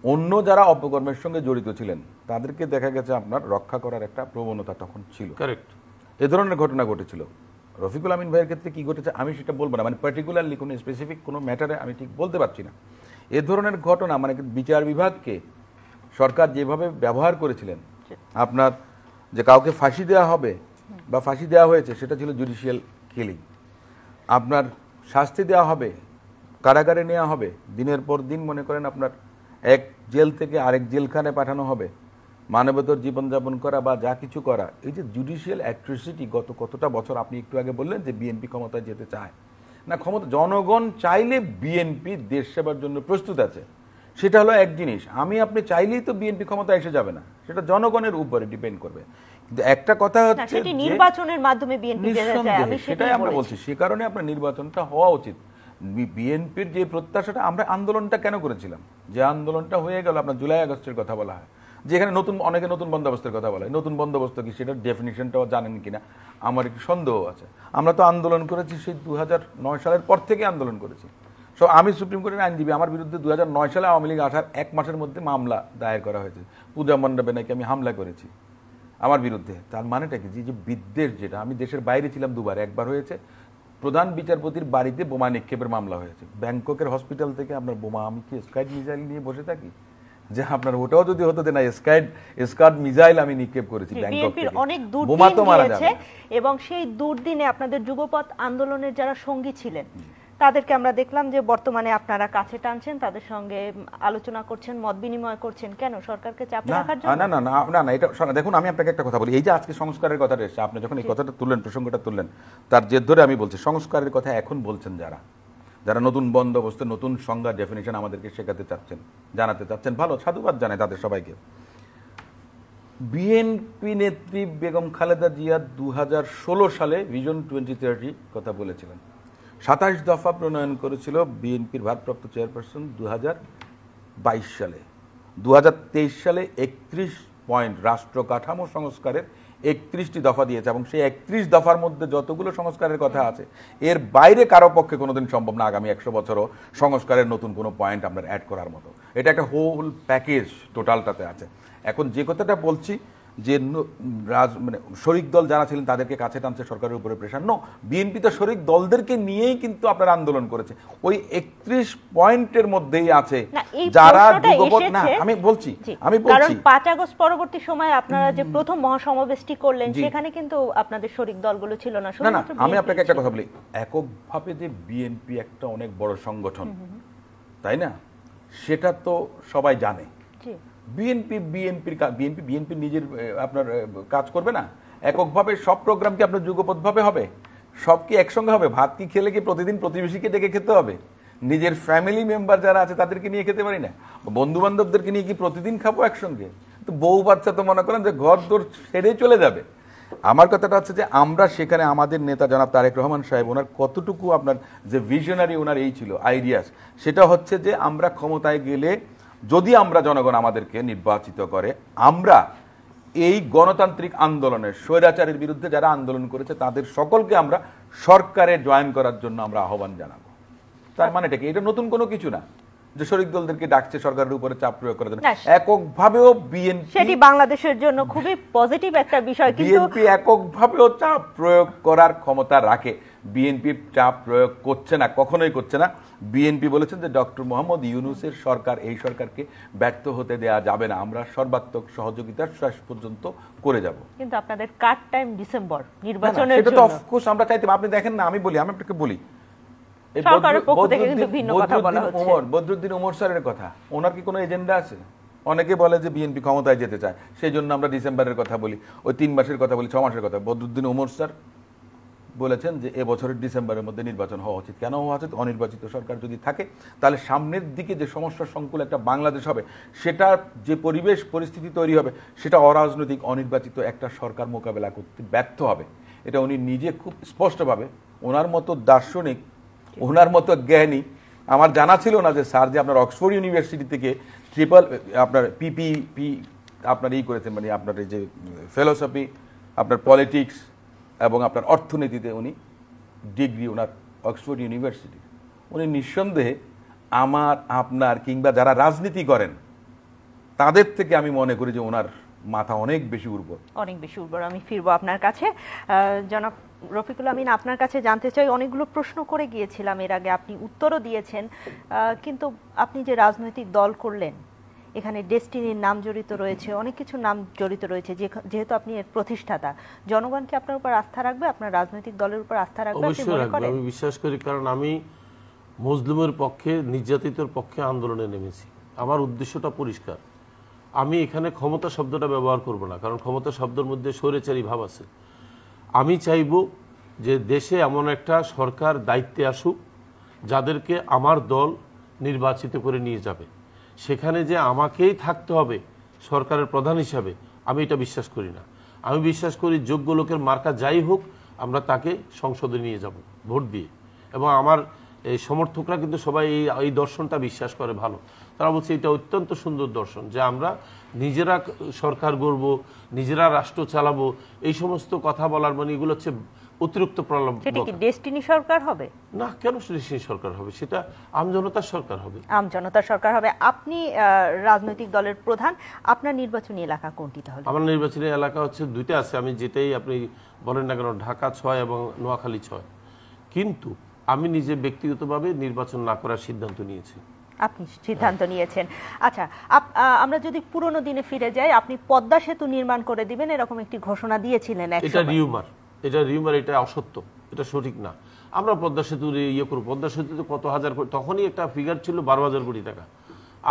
অন্য যারা অপকর্মের সঙ্গে জড়িত ছিলেন তাদেরকে দেখা গেছে আপনার রক্ষা করার একটা প্রবণতা তখন ছিল। কারেক্ট। এ ধরনের ঘটনা ঘটেছিল। রফিকুল আমিন ভাইয়ের ক্ষেত্রে কি ঘটেছে আমি সেটা বলবো না, মানে পার্টিকুলারলি কোনো স্পেসিফিক কোনো ম্যাটারে আমি ঠিক বলতে পারছি না। এ ধরনের ঘটনা মানে বিচার বিভাগকে সরকার যেভাবে ব্যবহার করেছিলেন, আপনার যে কাউকে ফাঁসি দেওয়া হবে বা ফাঁসি দেওয়া হয়েছে সেটা ছিল জুডিশিয়াল কিলিং, আপনার শাস্তি দেওয়া হবে, কারাগারে নেওয়া হবে, দিনের পর দিন মনে করেন আপনার এক জেল থেকে আরেক জেলখানে পাঠানো হবে, মানবতর জীবনযাপন করা বা যা কিছু করা। এই যে জুডিশিয়াল অ্যাট্রসিটি গত কতটা বছর, আপনি একটু আগে বললেন যে বিএনপি ক্ষমতায় যেতে চায় না, ক্ষমতা জনগণ চাইলে বিএনপি দেশ সেবার জন্য প্রস্তুত আছে, সেটা হলো এক জিনিস। আমি আপনি চাইলেই তো বিএনপি ক্ষমতা এসে যাবে না, সেটা জনগণের উপরে ডিপেন্ড করবে। কিন্তু একটা কথা হচ্ছে নির্বাচনের মাধ্যমে বিএনপি সেটাই আমরা বলছি, সে কারণে আপনার নির্বাচনটা হওয়া উচিত। বিএনপির যে প্রত্যাশাটা, আমরা আন্দোলনটা কেন করেছিলাম, যে আন্দোলনটা হয়ে গেল আপনার জুলাই আগস্টের কথা বলা হয়, যেখানে অনেকে নতুন বন্দোবস্তের কথা বলে, নতুন বন্দোবস্ত কি সেটার ডেফিনিশনটাও জানেন কিনা আমার একটু সন্দেহ আছে। আমরা তো আন্দোলন করেছি সেই 2009 সালের পর থেকে আন্দোলন করেছি। সো আমি সুপ্রিম কোর্টের আইনজীবী, আমার বিরুদ্ধে 2009 সালে আওয়ামী লীগ আসার 1 মাসের মধ্যে মামলা দায়ের করা হয়েছে, পূজা মণ্ডপে নাকি আমি হামলা করেছি আমার বিরুদ্ধে। তার মানেটা কি, যে বিদ্বেষ, যেটা আমি দেশের বাইরে ছিলাম দুবার, একবার হয়েছে প্রধান বিচারপতির বাড়িতে বোমা নিক্ষেপের মামলা হয়েছে, ব্যাংককের হসপিটাল থেকে আপনার বোমা, আমি কি স্কাইড মিসাইল নিয়ে বসে থাকি যে আপনার ওটাও যদি হতো না, স্কাড মিসাইল আমি নিক্ষেপ করেছি ব্যাংকক থেকে, অনেক বোমা তো মারা যাবে। এবং সেই দুর্দিনে আপনাদের যুগপৎ আন্দোলনের যারা সঙ্গী ছিলেন তাদেরকে আমরা দেখলাম যে বর্তমানে আপনারা কাছে টানছেন, তাদের সঙ্গে আলোচনা করছেন, মত বিনিময় করছেন, কেন সরকারকে চাপে রাখার জন্য? না না না না না, এটা দেখুন, আমি আপনাকে একটা কথা বলি, এই যে আজকে সংস্কারের কথাটা এসেছে, আপনি যখন এই কথাটা তুললেন, প্রসঙ্গটা তুললেন, তার জের ধরে আমি বলছি, সংস্কারের কথা এখন বলছেন যারা নতুন বন্দোবস্ত, নতুন সংজ্ঞা, ডেফিনিশন আমাদেরকে শেখাতে চাচ্ছেন, জানাতে চাচ্ছেন, ভালো, সাধুবাদ জানাই তাদের সবাইকে। বিএনপি নেত্রী বেগম খালেদা জিয়া 2016 সালে ভিশন 2030 কথা বলেছিলেন, 27 দফা প্রণয়ন করেছিল বিএনপির ভারপ্রাপ্ত চেয়ারপারসন 2022 সালে। 2023 সালে 31 পয়েন্ট রাষ্ট্র কাঠামো সংস্কারের 31টি দফা দিয়েছে, এবং সেই 31 দফার মধ্যে যতগুলো সংস্কারের কথা আছে, এর বাইরে কারো পক্ষে কোনোদিন সম্ভব না আগামী 100 বছরও সংস্কারের নতুন কোনো পয়েন্ট আমরা অ্যাড করার মতো। এটা একটা হোল প্যাকেজ টোটালটাতে আছে। এখন যে কথাটা বলছি যে মানে শরিক দল যারা ছিলেন তাদেরকে কাছে টানছে সরকারের উপরে প্রেশার, নো, বিএনপি তো শরিক দলদেরকে নিয়েই কিন্তু আপনারা আন্দোলন করেছে, ওই 31 পয়েন্টের মধ্যেই আছে যারা যুগপৎ না। আমি বলছি কারণ 5 আগস্ট পরবর্তী সময় আপনারা যে প্রথম মহাসমাবেশটি করলেন সেখানে কিন্তু আপনাদের শরিক দলগুলো ছিল না। না, আমি আপনাকে একটা কথা বলি, এককভাবে যে বিএনপি একটা অনেক বড় সংগঠন, তাই না, সেটা তো সবাই জানে। বিএনপি নিজের আপনার কাজ করবে না এককভাবে, সব প্রোগ্রাম কি আপনার যুগপৎভাবে হবে? সব কি একসঙ্গে হবে? ভাত কি খেলে কি প্রতিদিন প্রতিবেশীকে ডেকে খেতে হবে? নিজের ফ্যামিলি মেম্বার যারা আছে তাদেরকে নিয়ে খেতে পারি না? বন্ধু বান্ধবদেরকে নিয়ে কি প্রতিদিন খাবো একসঙ্গে? তো বউ বাচ্চা তো মনে করেন যে ঘর দোর ছেড়ে চলে যাবে। আমার কথাটা হচ্ছে যে আমরা সেখানে আমাদের নেতা জনাব তারেক রহমান সাহেব, ওনার কতটুকু আপনার যে ভিশনারি ওনার এই ছিল আইডিয়াস, সেটা হচ্ছে যে আমরা ক্ষমতায় গেলে, যদি আমরা জনগণ আমাদেরকে নির্বাচিত করে, আমরা এই গণতান্ত্রিক আন্দোলনের স্বৈরাচারের বিরুদ্ধে যারা আন্দোলন করেছে তাদের সকলকে আমরা সরকারে জয়েন করার জন্য আমরা আহ্বান জানাবো। তার মানে এটা নতুন কোনো কিছু না যে শরিক দলদেরকে ডাকছে সরকারের উপরে চাপ প্রয়োগ করার জন্য। এককভাবেও বিএনপি, সেটি বাংলাদেশের জন্য খুবই পজিটিভ একটা বিষয়, কিন্তু বিএনপি এককভাবেও চাপ প্রয়োগ করার ক্ষমতা রাখে। বিএনপি চাপ প্রয়োগ করছে না, কখনোই করছে না। বিএনপি বলেছেন যে ডক্টর মোহাম্মদ ইউনূসের সরকার, এই সরকারকে ব্যর্থ হতে দেয়া যাবে না, আমরা সর্বাত্মক সহযোগিতা শেষ পর্যন্ত করে যাব। কিন্তু আপনাদের কাট টাইম ডিসেম্বর নির্বাচনের জন্য, সেটা তো অফকোর্স আমরা চাইতাম। আপনি দেখেন না, আমি আপনাকে বলি, বদরুদ্দিন ওমর স্যারের কথা, ওনার কি কোনো এজেন্ডা আছে? অনেকে বলে যে বিএনপি ক্ষমতায় যেতে চায়, সেই জন্য আমরা ডিসেম্বরের কথা বলি, ওই 3 মাসের কথা বলি, 6 মাসের কথা। বদরুদ্দিন ওমর স্যার বলেছেন যে এবছরের ডিসেম্বরের মধ্যে নির্বাচন হওয়া উচিত। কেন হওয়া উচিত? অনির্বাচিত সরকার যদি থাকে তাহলে সামনের দিকে যে সমস্যা সংকুল একটা বাংলাদেশ হবে, সেটার যে পরিবেশ পরিস্থিতি তৈরি হবে, সেটা অরাজনৈতিক অনির্বাচিত একটা সরকার মোকাবেলা করতে ব্যর্থ হবে। এটা উনি নিজে খুব স্পষ্টভাবে, ওনার মতো দার্শনিক, ওনার মতো জ্ঞানী আমার জানা ছিল না যে স্যার যে আপনার অক্সফোর্ড ইউনিভার্সিটি থেকে আপনার পিপিপি আপনার করেছেন, মানে আপনার এই যে ফিলোসফি, আপনার পলিটিক্স এবং আপনার অর্থনীতিতে উনি ডিগ্রি, ওনার অক্সফোর্ড ইউনিভার্সিটি। উনি নিঃসন্দেহে আমার, আপনার কিংবা যারা রাজনীতি করেন তাদের থেকে আমি মনে করি যে ওনার মাথা অনেক বেশি উর্বর। অনেক বেশি উর্বর। আমি ফিরবো আপনার কাছে। জনাব রফিকুল আমিন, আপনার কাছে জানতে চাই, অনেকগুলো প্রশ্ন করে গিয়েছিলাম এর আগে, আপনি উত্তরও দিয়েছেন, কিন্তু আপনি যে রাজনৈতিক দল করলেন, এখানে ডেস্টিনির নাম জড়িত রয়েছে, অনেক কিছু নাম জড়িত রয়েছে, যেহেতু আপনি এর প্রতিষ্ঠাতা, জনগণ কি আপনার উপর আস্থা রাখবে, আপনার রাজনৈতিক দলের উপর আস্থা রাখবে? অবশ্যই রাখবে, আমি বিশ্বাস করি, কারণ আমি মুসলিমের পক্ষে, নির্যাতিতের পক্ষে আন্দোলনে নেমেছি। আমার উদ্দেশ্যটা পরিষ্কার। আমি এখানে ক্ষমতা শব্দটা ব্যবহার করব না, কারণ ক্ষমতা শব্দের মধ্যে স্বৈরাচারী ভাব আছে। আমি চাইব যে দেশে এমন একটা সরকার দায়িত্বে আসুক যাদেরকে আমার দল নির্বাচিত করে নিয়ে যাবে। সেখানে যে আমাকেই থাকতে হবে সরকারের প্রধান হিসাবে, আমি এটা বিশ্বাস করি না। আমি বিশ্বাস করি যোগ্য লোকের মার্কা যাই হোক, আমরা তাকে সংসদে নিয়ে যাব ভোট দিয়ে। এবং আমার এই সমর্থকরা কিন্তু সবাই এই দর্শনটা বিশ্বাস করে ভালো। তারা বলছে এটা অত্যন্ত সুন্দর দর্শন, যে আমরা নিজেরা সরকার গড়ব, নিজেরা রাষ্ট্র চালাবো, এই সমস্ত কথা বলার মানে এগুলো হচ্ছে অতিরিক্ত প্রলোভন। সেটা কি ডেস্টিনি সরকার হবে? না, কেন ডেস্টিনি সরকার হবে? সেটা আমজনতার সরকার হবে। আমজনতার সরকার হবে। আপনি রাজনৈতিক দলের প্রধান, আপনার নির্বাচনী এলাকা কোনটি তাহলে? আমার নির্বাচনী এলাকা হচ্ছে দুইটা আছে, আমি যেটাই আপনি বলেন না কেন, ঢাকা 6 এবং নোয়াখালী 6। কিন্তু আমি নিজে ব্যক্তিগতভাবে নির্বাচন না করার সিদ্ধান্ত নিয়েছি। আপনি সিদ্ধান্ত নিয়েছেন। আচ্ছা, আমরা যদি পুরনো দিনে ফিরে যাই, আপনি পদ্মা সেতু নির্মাণ করে দিবেন এরকম একটি ঘোষণা দিয়েছিলেন। এটা রিউমার, এটা অসত্য, এটা সঠিক না। আমরা পদ্মা সেতুর করব, পদ্মা সেতুতে কত হাজার কোটি, তখনই একটা ফিগার ছিল 12,000 কোটি টাকা।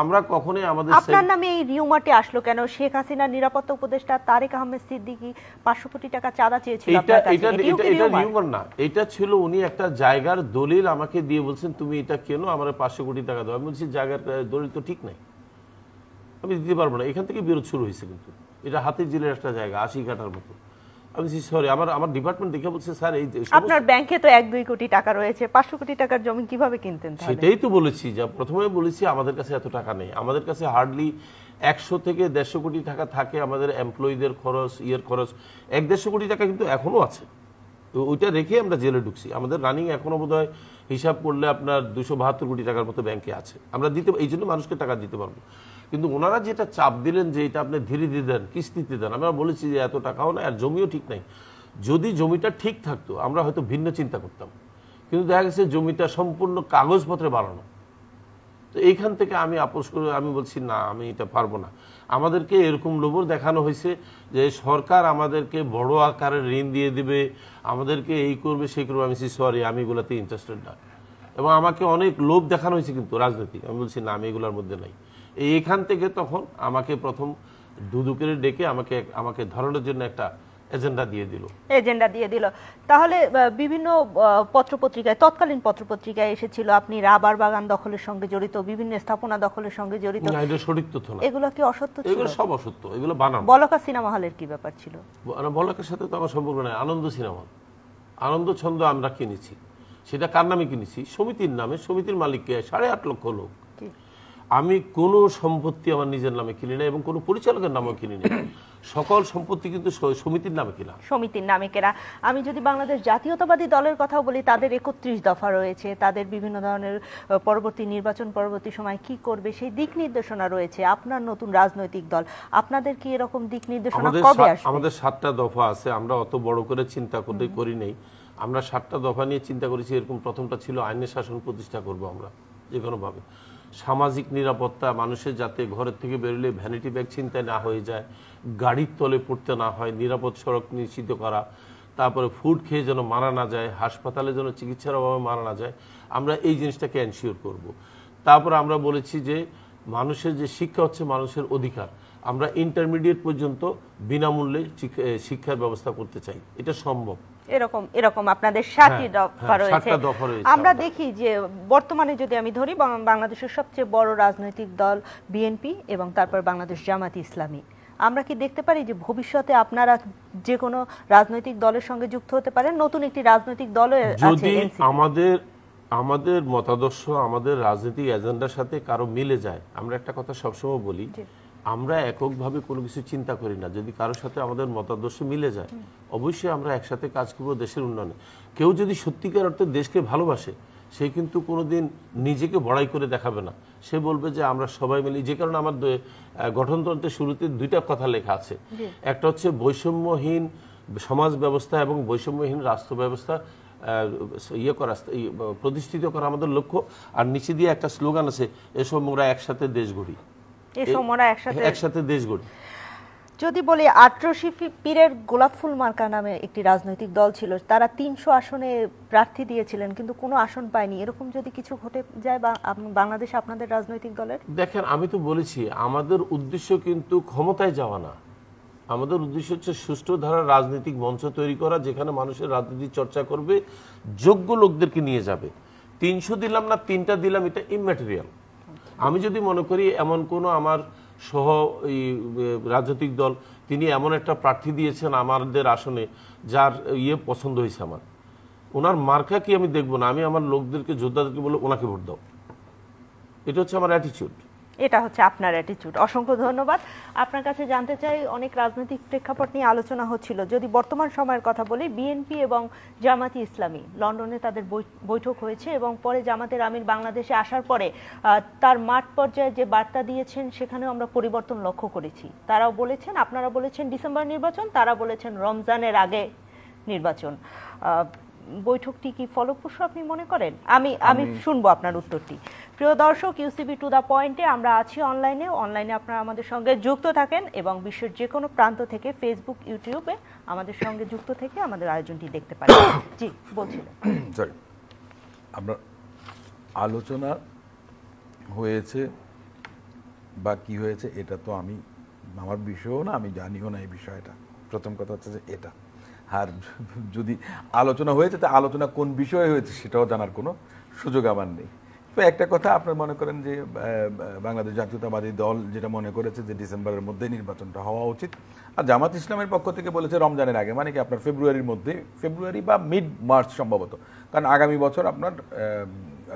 আমরা কখনোই আমাদের, আপনার নামে এই রিউমারটি আসলো কেন? শেখ হাসিনার নিরাপত্তা উপদেষ্টা তারেক আহমেদ সিদ্দিকী 500 কোটি টাকা চাঁদা চেয়েছিল আপনার কাছে। এটা রিউমার না, এটা ছিল উনি একটা জায়গার দলিল আমাকে দিয়ে বলছেন তুমি এটা কেন আমার 500 কোটি টাকা দাও। আমি বলছি জায়গার দলিল তো ঠিক নাই, আমি দিতে পারবো না। এখান থেকে বিরোধ শুরু হয়েছে। কিন্তু এটা হাতির ঝিলের একটা জায়গা, 80 কাঠার মতো। আমি বলছি সরি, আমার ডিপার্টমেন্ট দেখে বলছে স্যার এই আপনার ব্যাংকে তো 1-2 কোটি টাকা রয়েছে, 500 কোটি টাকার জমি কিভাবে কিনতেন? সেটাই তো বলেছি, যা প্রথমে বলেছি আমাদের কাছে এত টাকা নেই। আমাদের কাছে হার্ডলি 100 থেকে 150 কোটি টাকা থাকে আমাদের এমপ্লয়ীদের খরচ, খরচ। 1-150 কোটি টাকা কিন্তু এখনো আছে, ওইটা রেখে আমরা জেলে ঢুকছি। আমাদের রানিং এখনো বোধহয় হিসাব করলে আপনার 272 কোটি টাকার মতো ব্যাংকে আছে। আমরা দিতে, এই জন্য মানুষকে টাকা দিতে পারবো। কিন্তু ওনারা যেটা চাপ দিলেন যে এটা আপনি ধীরে ধীরে দেন, কিস্তিতে দেন, আমরা বলেছি যে এত টাকাও না, আর জমিও ঠিক নাই। যদি জমিটা ঠিক থাকতো আমরা হয়তো ভিন্ন চিন্তা করতাম, কিন্তু দেখা গেছে জমিটা সম্পূর্ণ কাগজপত্রে বানানো। তো এইখান থেকে আমি আপোষ করে আমি বলছি না, আমি এটা পারবো না। আমাদেরকে এরকম লোভর দেখানো হয়েছে যে সরকার আমাদেরকে বড় আকারের ঋণ দিয়ে দিবে, আমাদেরকে এই করবে সেই করবে। আমি সরি, আমি এগুলাতে ইন্টারেস্টেড না। এবং আমাকে অনেক লোভ দেখানো হয়েছে কিন্তু রাজনীতি। আমি বলছি না, আমি এগুলোর মধ্যে নাই। এইখান থেকে তখন আমাকে প্রথম দুদুকের ডেকে আমাকে ধরানোর জন্য একটা এজেন্ডা দিয়ে দিল। তাহলে বিভিন্ন পত্রপত্রিকায়, তৎকালীন পত্রপত্রিকায় এসেছিল আপনি রাবার বাগান দখলের সঙ্গে জড়িত, বিভিন্ন স্থাপনা দখলের সঙ্গে জড়িত। না, এটা সঠিক তথ্য না। এগুলো কি অসত্য ছিল? এগুলো সব অসত্য, এগুলো বানানো। বলাকা সিনেমা হলের কি ব্যাপার ছিল? বলাকার সাথে তো আমার সম্পর্ক নাই। আনন্দ সিনেমা, আনন্দ ছন্দ আমরা কিনেছি। সেটা কার নামে কিনেছি? সমিতির নামে। সমিতির মালিককে 8.5 লক্ষ লোক। আমি কোনো সম্পত্তি আমার নিজের নামে কিনি না এবং কোনো পরিচালকের নামেও কিনি না। সকল সম্পত্তি কিন্তু সমিতির নামে কেনা। সমিতির নামে কেনা। আমি যদি বাংলাদেশ জাতীয়তাবাদী দলের কথা বলি, তাদের 31 দফা রয়েছে, তাদের বিভিন্ন ধরনের পরবর্তী নির্বাচন পরবর্তী সময় কি করবে সেই দিক নির্দেশনা রয়েছে। আপনার নতুন রাজনৈতিক দল, আপনাদের কি এরকম দিক নির্দেশনা কবে আসবে? আমাদের 7টা দফা আছে, আমরা অত বড় করে চিন্তা করি নেই। আমরা 7টা দফা নিয়ে চিন্তা করেছি। এরকম প্রথমটা ছিল আইনের শাসন প্রতিষ্ঠা করব আমরা যে কোনোভাবে। সামাজিক নিরাপত্তা, মানুষের যাতে ঘরের থেকে বেরোলে ভ্যানিটি ব্যাগ ছিনতাই না হয়ে যায়, গাড়ির তলে পড়তে না হয়, নিরাপদ সড়ক নিশ্চিত করা, তারপরে ফুড খেয়ে যেন মারা না যায়, হাসপাতালে যেন চিকিৎসার অভাবে মারা না যায়, আমরা এই জিনিসটাকে এনশিওর করব। তারপরে আমরা বলেছি যে মানুষের যে শিক্ষা হচ্ছে মানুষের অধিকার, আমরা ইন্টারমিডিয়েট পর্যন্ত বিনামূল্যে শিক্ষার ব্যবস্থা করতে চাই। এটা সম্ভব। এরকম আপনাদের 7টি দফা রয়েছে। আমরা দেখি যে বর্তমানে যদি আমি ধরি, বাংলাদেশের সবচেয়ে বড় রাজনৈতিক দল বিএনপি এবং তারপর বাংলাদেশ জামাত ইসলামী। আমরা কি দেখতে পারি যে ভবিষ্যতে আপনারা যে কোনো রাজনৈতিক দলের সঙ্গে যুক্ত হতে পারেন? নতুন একটি রাজনৈতিক দল যদি আমাদের মতাদর্শ, আমাদের রাজনৈতিক এজেন্ডার সাথে কারো মিলে যায়, আমরা একটা কথা সবসময় বলি, আমরা এককভাবে কোনো কিছু চিন্তা করি না। যদি কারোর সাথে আমাদের মতাদর্শ মিলে যায়, অবশ্যই আমরা একসাথে কাজ করবো দেশের উন্নয়নে। কেউ যদি সত্যিকার অর্থে দেশকে ভালোবাসে, সে কিন্তু কোনোদিন নিজেকে বড়াই করে দেখাবে না। সে বলবে যে আমরা সবাই মিলে, যে কারণে আমার গঠনতন্ত্রের শুরুতে দুইটা কথা লেখা আছে। একটা হচ্ছে বৈষম্যহীন সমাজ ব্যবস্থা এবং বৈষম্যহীন রাষ্ট্র ব্যবস্থা প্রতিষ্ঠিত করা আমাদের লক্ষ্য। আর নিচে দিয়ে একটা স্লোগান আছে, এসো মোরা একসাথে দেশ গড়ি, এসো মোরা একসাথে দেশ গড়ি। যদি বলি আটরশি পীরের গোলাপ ফুল মার্কা নামে একটি রাজনৈতিক দল ছিল, তারা 300 আসনে প্রার্থী দিয়েছিলেন কিন্তু কোনো আসন পায়নি, এরকম যদি কিছু ঘটে যায় বাংলাদেশে আপনাদের রাজনৈতিক দলের? দেখেন, আমি তো বলেছি আমাদের উদ্দেশ্য কিন্তু ক্ষমতায় যাওয়া না, আমাদের উদ্দেশ্য হচ্ছে সুষ্ঠু ধারার রাজনৈতিক মঞ্চ তৈরি করা, যেখানে মানুষের রাজনীতি চর্চা করবে, যোগ্য লোকদেরকে নিয়ে যাবে। 300 দিলাম না 3টা দিলাম, এটা ইম্যাটেরিয়াল। আমি যদি মনে করি এমন কোনো আমার সহ রাজনৈতিক দল তিনি এমন একটা প্রার্থী দিয়েছেন আমাদের আসনে যার পছন্দ হয়েছে, আমার ওনার মার্কা কি আমি দেখবো না, আমি আমার লোকদেরকে যোদ্ধাদেরকে বলে ওনাকে ভোট দাও, এটা হচ্ছে আমার অ্যাটিচিউড। এটা হচ্ছে আপনার অ্যাটিচিউড। অসংখ্য ধন্যবাদ। আপনার কাছে জানতে চাই, অনেক রাজনৈতিক প্রেক্ষাপট নিয়ে আলোচনা হচ্ছিল, যদি বর্তমান সময়ের কথা বলি, বিএনপি এবং জামাতি ইসলামী লন্ডনে তাদের বৈঠক হয়েছে এবং পরে জামাতের আমির বাংলাদেশে আসার পরে তার মাঠ পর্যায়ে যে বার্তা দিয়েছেন সেখানেও আমরা পরিবর্তন লক্ষ্য করেছি। তারাও বলেছেন, আপনারা বলেছেন ডিসেম্বর নির্বাচন, তারা বলেছেন রমজানের আগে নির্বাচন। বৈঠকটি কি ফলপ্রসূ আপনি মনে করেন? আমি শুনবো আপনার উত্তরটি। প্রিয় দর্শক, ইউসিবি টু দা পয়েন্টে আমরা আছি অনলাইনে আপনারা আমাদের সঙ্গে যুক্ত থাকেন এবং বিশ্বের যে কোনো প্রান্ত থেকে ফেসবুক, ইউটিউবে আমাদের সঙ্গে যুক্ত থেকে আমাদের আয়োজনটি দেখতে পারেন। জি, বলছিলেন। সরি, আমরা আলোচনা হয়েছে বা কি হয়েছে এটা তো আমার বিষয়ও না, আমি জানিও না এই বিষয়টা। প্রথম কথা হচ্ছে যে এটা, আর যদি আলোচনা হয়েছে তা আলোচনা কোন বিষয়ে হয়েছে সেটাও জানার কোনো সুযোগ আমার নেই। তো একটা কথা, আপনার মনে করেন যে বাংলাদেশ জাতীয়তাবাদী দল যেটা মনে করেছে যে ডিসেম্বরের মধ্যে নির্বাচনটা হওয়া উচিত, আর জামাত ইসলামের পক্ষ থেকে বলেছে রমজানের আগে, মানে কি আপনার ফেব্রুয়ারির মধ্যে, ফেব্রুয়ারি বা মিড মার্চ সম্ভবত, কারণ আগামী বছর আপনার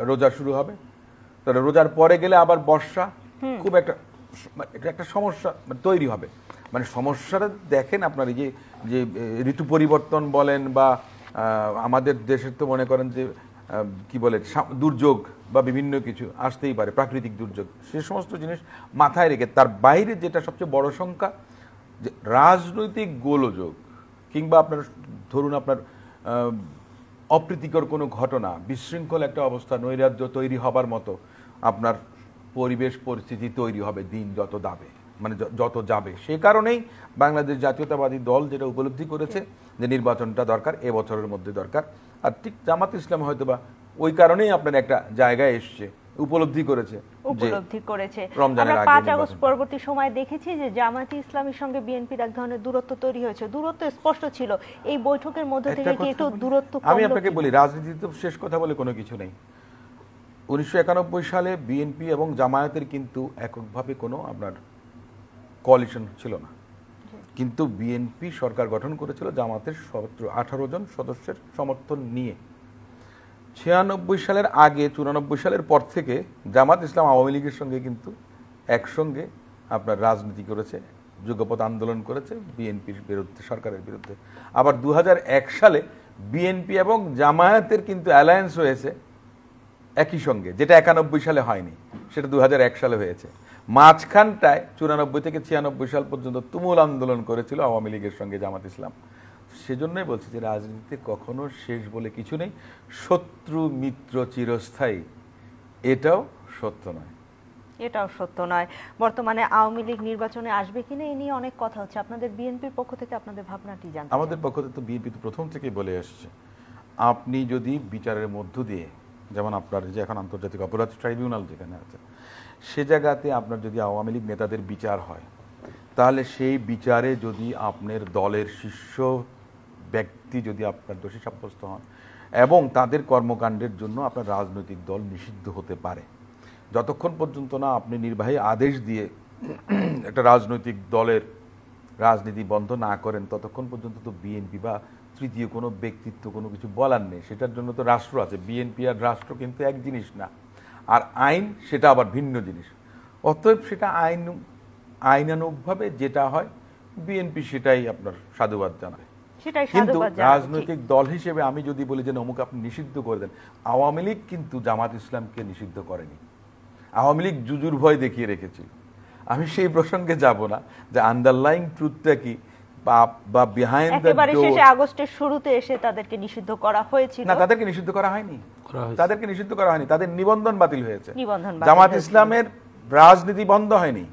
রোজা শুরু হবে, তাহলে রোজার পরে গেলে আবার বর্ষা, খুব একটা সমস্যা তৈরি হবে। মানে সমস্যাটা দেখেন আপনার, এই যে ঋতু পরিবর্তন বলেন বা আমাদের দেশের তো মনে করেন যে কি বলে দুর্যোগ বা বিভিন্ন কিছু আসতেই পারে, প্রাকৃতিক দুর্যোগ, সে সমস্ত জিনিস মাথায় রেখে তার বাইরে যেটা সবচেয়ে বড় সংখ্যা, যে রাজনৈতিক গোলযোগ কিংবা আপনার ধরুন আপনার অপ্রীতিকর কোনো ঘটনা, বিশৃঙ্খল একটা অবস্থা, নৈরাজ্য তৈরি হবার মতো আপনার পরিবেশ পরিস্থিতি তৈরি হবে দিন যত যাবে। সে কারণেই বাংলাদেশ জাতীয়তাবাদী দল যেটা উপলব্ধি করেছে যে নির্বাচনটা দরকার, এবছরের মধ্যে দরকার। আর ঠিক জামাত ইসলাম হয়তোবা ওই কারণেই আপনার একটা জায়গায় এসছে, উপলব্ধি করেছে। আমরা 5 আগস্ট পরবর্তী সময় দেখেছি যে জামাতি ইসলামের সঙ্গে বিএনপির এক ধরনের দূরত্ব তৈরি হয়েছে, দূরত্ব স্পষ্ট ছিল। এই বৈঠকের মধ্যে থেকে কি একটু দূরত্ব কমলো? আমি আপনাকে বলি, রাজনীতিতে শেষ কথা বলে কোনো কিছু নেই। 1991 সালে বিএনপি এবং জামায়াতের কিন্তু এককভাবে কোনো আপনার কোয়ালিশন ছিল না, কিন্তু বিএনপি সরকার গঠন করেছিল জামাতের 18 জন সদস্যের সমর্থন নিয়ে। 96 সালের আগে 94 সালের পর থেকে জামাত ইসলাম আওয়ামী লীগের সঙ্গে কিন্তু একসঙ্গে আপনার রাজনীতি করেছে, যুগপৎ আন্দোলন করেছে বিএনপির বিরুদ্ধে, সরকারের বিরুদ্ধে। আবার 2001 সালে বিএনপি এবং জামায়াতের কিন্তু অ্যালায়েন্স হয়েছে একই সঙ্গে, যেটা 91 সালে হয়নি, সেটা 2001 সালে হয়েছে। মাঝখানটায় 94 থেকে 96 সাল পর্যন্ত তুমুল আন্দোলন করেছিল আওয়ামী লীগের সঙ্গে জামাত ইসলাম। সেজন্যই বলছি যে রাজনীতিতে কখনো শেষ বলে কিছু নেই, শত্রু মিত্র চিরস্থায়ী, এটাও সত্য নয়। বর্তমানে আওয়ামী লীগ নির্বাচনে আসবে কিনা এ নিয়ে অনেক কথা হচ্ছে। আপনাদের বিএনপির পক্ষ থেকে আপনাদের ভাবনাটি জানতে চাই। আমাদের পক্ষ থেকে তো বিএনপি তো প্রথম থেকেই বলে আসছে, আপনি যদি বিচারের মধ্য দিয়ে, যেমন আপনার যে এখন আন্তর্জাতিক অপরাধ ট্রাইব্যুনাল যেখানে আছে, সে জায়গাতে আপনার যদি আওয়ামী লীগ নেতাদের বিচার হয়, তাহলে সেই বিচারে যদি আপনার দলের শীর্ষ ব্যক্তি যদি আপনার দোষী সাব্যস্ত হন এবং তাদের কর্মকাণ্ডের জন্য আপনার রাজনৈতিক দল নিষিদ্ধ হতে পারে, যতক্ষণ পর্যন্ত না আপনি নির্বাহী আদেশ দিয়ে একটা রাজনৈতিক দলের রাজনীতি বন্ধ না করেন, ততক্ষণ পর্যন্ত তো বিএনপি বা তৃতীয় কোনো ব্যক্তিত্ব কোনো কিছু বলার নেই। সেটার জন্য তো রাষ্ট্র আছে, বিএনপি আর রাষ্ট্র কিন্তু এক জিনিস না, আর আইন সেটা আবার ভিন্ন জিনিস। অতএব সেটা আইনানুগভাবে যেটা হয় বিএনপি সেটাই আপনার সাধুবাদ জানায়। কিন্তু রাজনৈতিক দল হিসেবে আমি যদি বলি যে অমুক আপনি নিষিদ্ধ করে দেন, আওয়ামী লীগ কিন্তু জামাত ইসলামকে নিষিদ্ধ করেনি। আওয়ামী লীগ জুজুর ভয় দেখিয়ে রেখেছিল। আমি সেই প্রসঙ্গে যাব না যে আন্ডারলাইং ট্রুথটা কি বা বিহাইন্ড দ্য একেবারে ডোর। শেষে আগস্টের শুরুতে এসে তাদেরকে নিষিদ্ধ করা হয়েছিল। না, তাদেরকে নিষিদ্ধ করা হয়নি, তাদেরকে নিষিদ্ধ করা হয়নি, তাদের নিবন্ধন বাতিল হয়েছে। নিবন্ধন বাতিল জামাত হয়েছে। ইসলামের রাজনীতি বন্ধ হয়নি,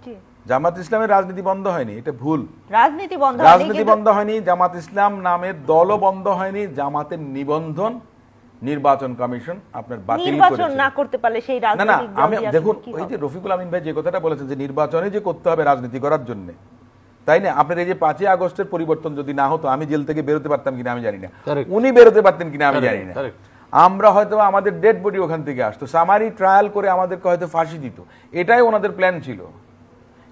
জি। জামাত ইসলামের রাজনীতি বন্ধ হয়নি, এটা ভুল। রাজনীতি বন্ধ হয়নি, রাজনীতি কিন্তু বন্ধ হয়নি, জামাত ইসলাম নামের দলও বন্ধ হয়নি, জামাতের নিবন্ধন নির্বাচন কমিশন আপনার বাতিল নির্বাচন করেছে। না করতে পারলে সেই না না, রাজনৈতিক দল আমি দিয়ে দেখুন আসলে কি ওই হবে? যে রফিকুল আমিন ভাই যে কথাটা বলেছেন যে নির্বাচনে যে করতে হবে রাজনীতি করার জন্য, তাই না? আপনার এই যে 5ই আগস্টের পরিবর্তন যদি না হতো, আমি জেল থেকে বেরোতে পারতাম কিনা আমি জানি না, Correct. উনি বেরোতে পারতেন কিনা আমি জানি না, Correct. আমরা হয়তো আমাদের ডেড বডি ওখান থেকে আসতো, সামারি ট্রায়াল করে আমাদেরকে হয়তো ফাঁসি দিত। এটাই ওনাদের প্ল্যান ছিল,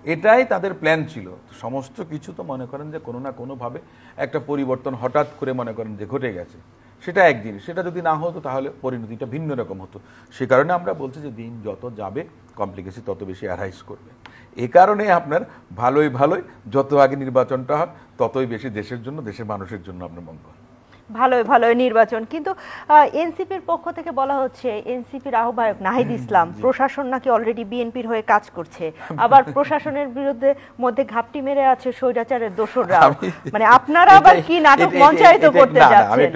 এটাই তাদের প্ল্যান ছিল। সমস্ত কিছু তো মনে করেন যে কোনো না কোনো ভাবে একটা পরিবর্তন হঠাৎ করে মনে করেন যে ঘটে গেছে, সেটা একদিন। সেটা যদি না হতো তাহলে পরিণতিটা ভিন্ন রকম হতো। সে কারণে আমরা বলছি যে দিন যত যাবে কমপ্লিকেসি তত বেশি অ্যারাইজ করবে। এ কারণে আপনার ভালোই ভালোই যত আগে নির্বাচনটা হয় ততই বেশি দেশের জন্য, দেশের মানুষের জন্য আপনার মঙ্গল। ভালোই নির্বাচন। কিন্তু এনসিপির পক্ষ থেকে বলা হচ্ছে এনসিপির আহ্বায়ক নাহিদ ইসলাম প্রশাসন নাকি অলরেডি বিএনপির হয়ে কাজ করছে, আবার প্রশাসনের বিরুদ্ধে মধ্যে ঘাপটি মেরে আছে স্বৈরাচারের দোসররা। মানে আপনারা আবার কি নাটক মঞ্চায়িত করতে যাচ্ছেন?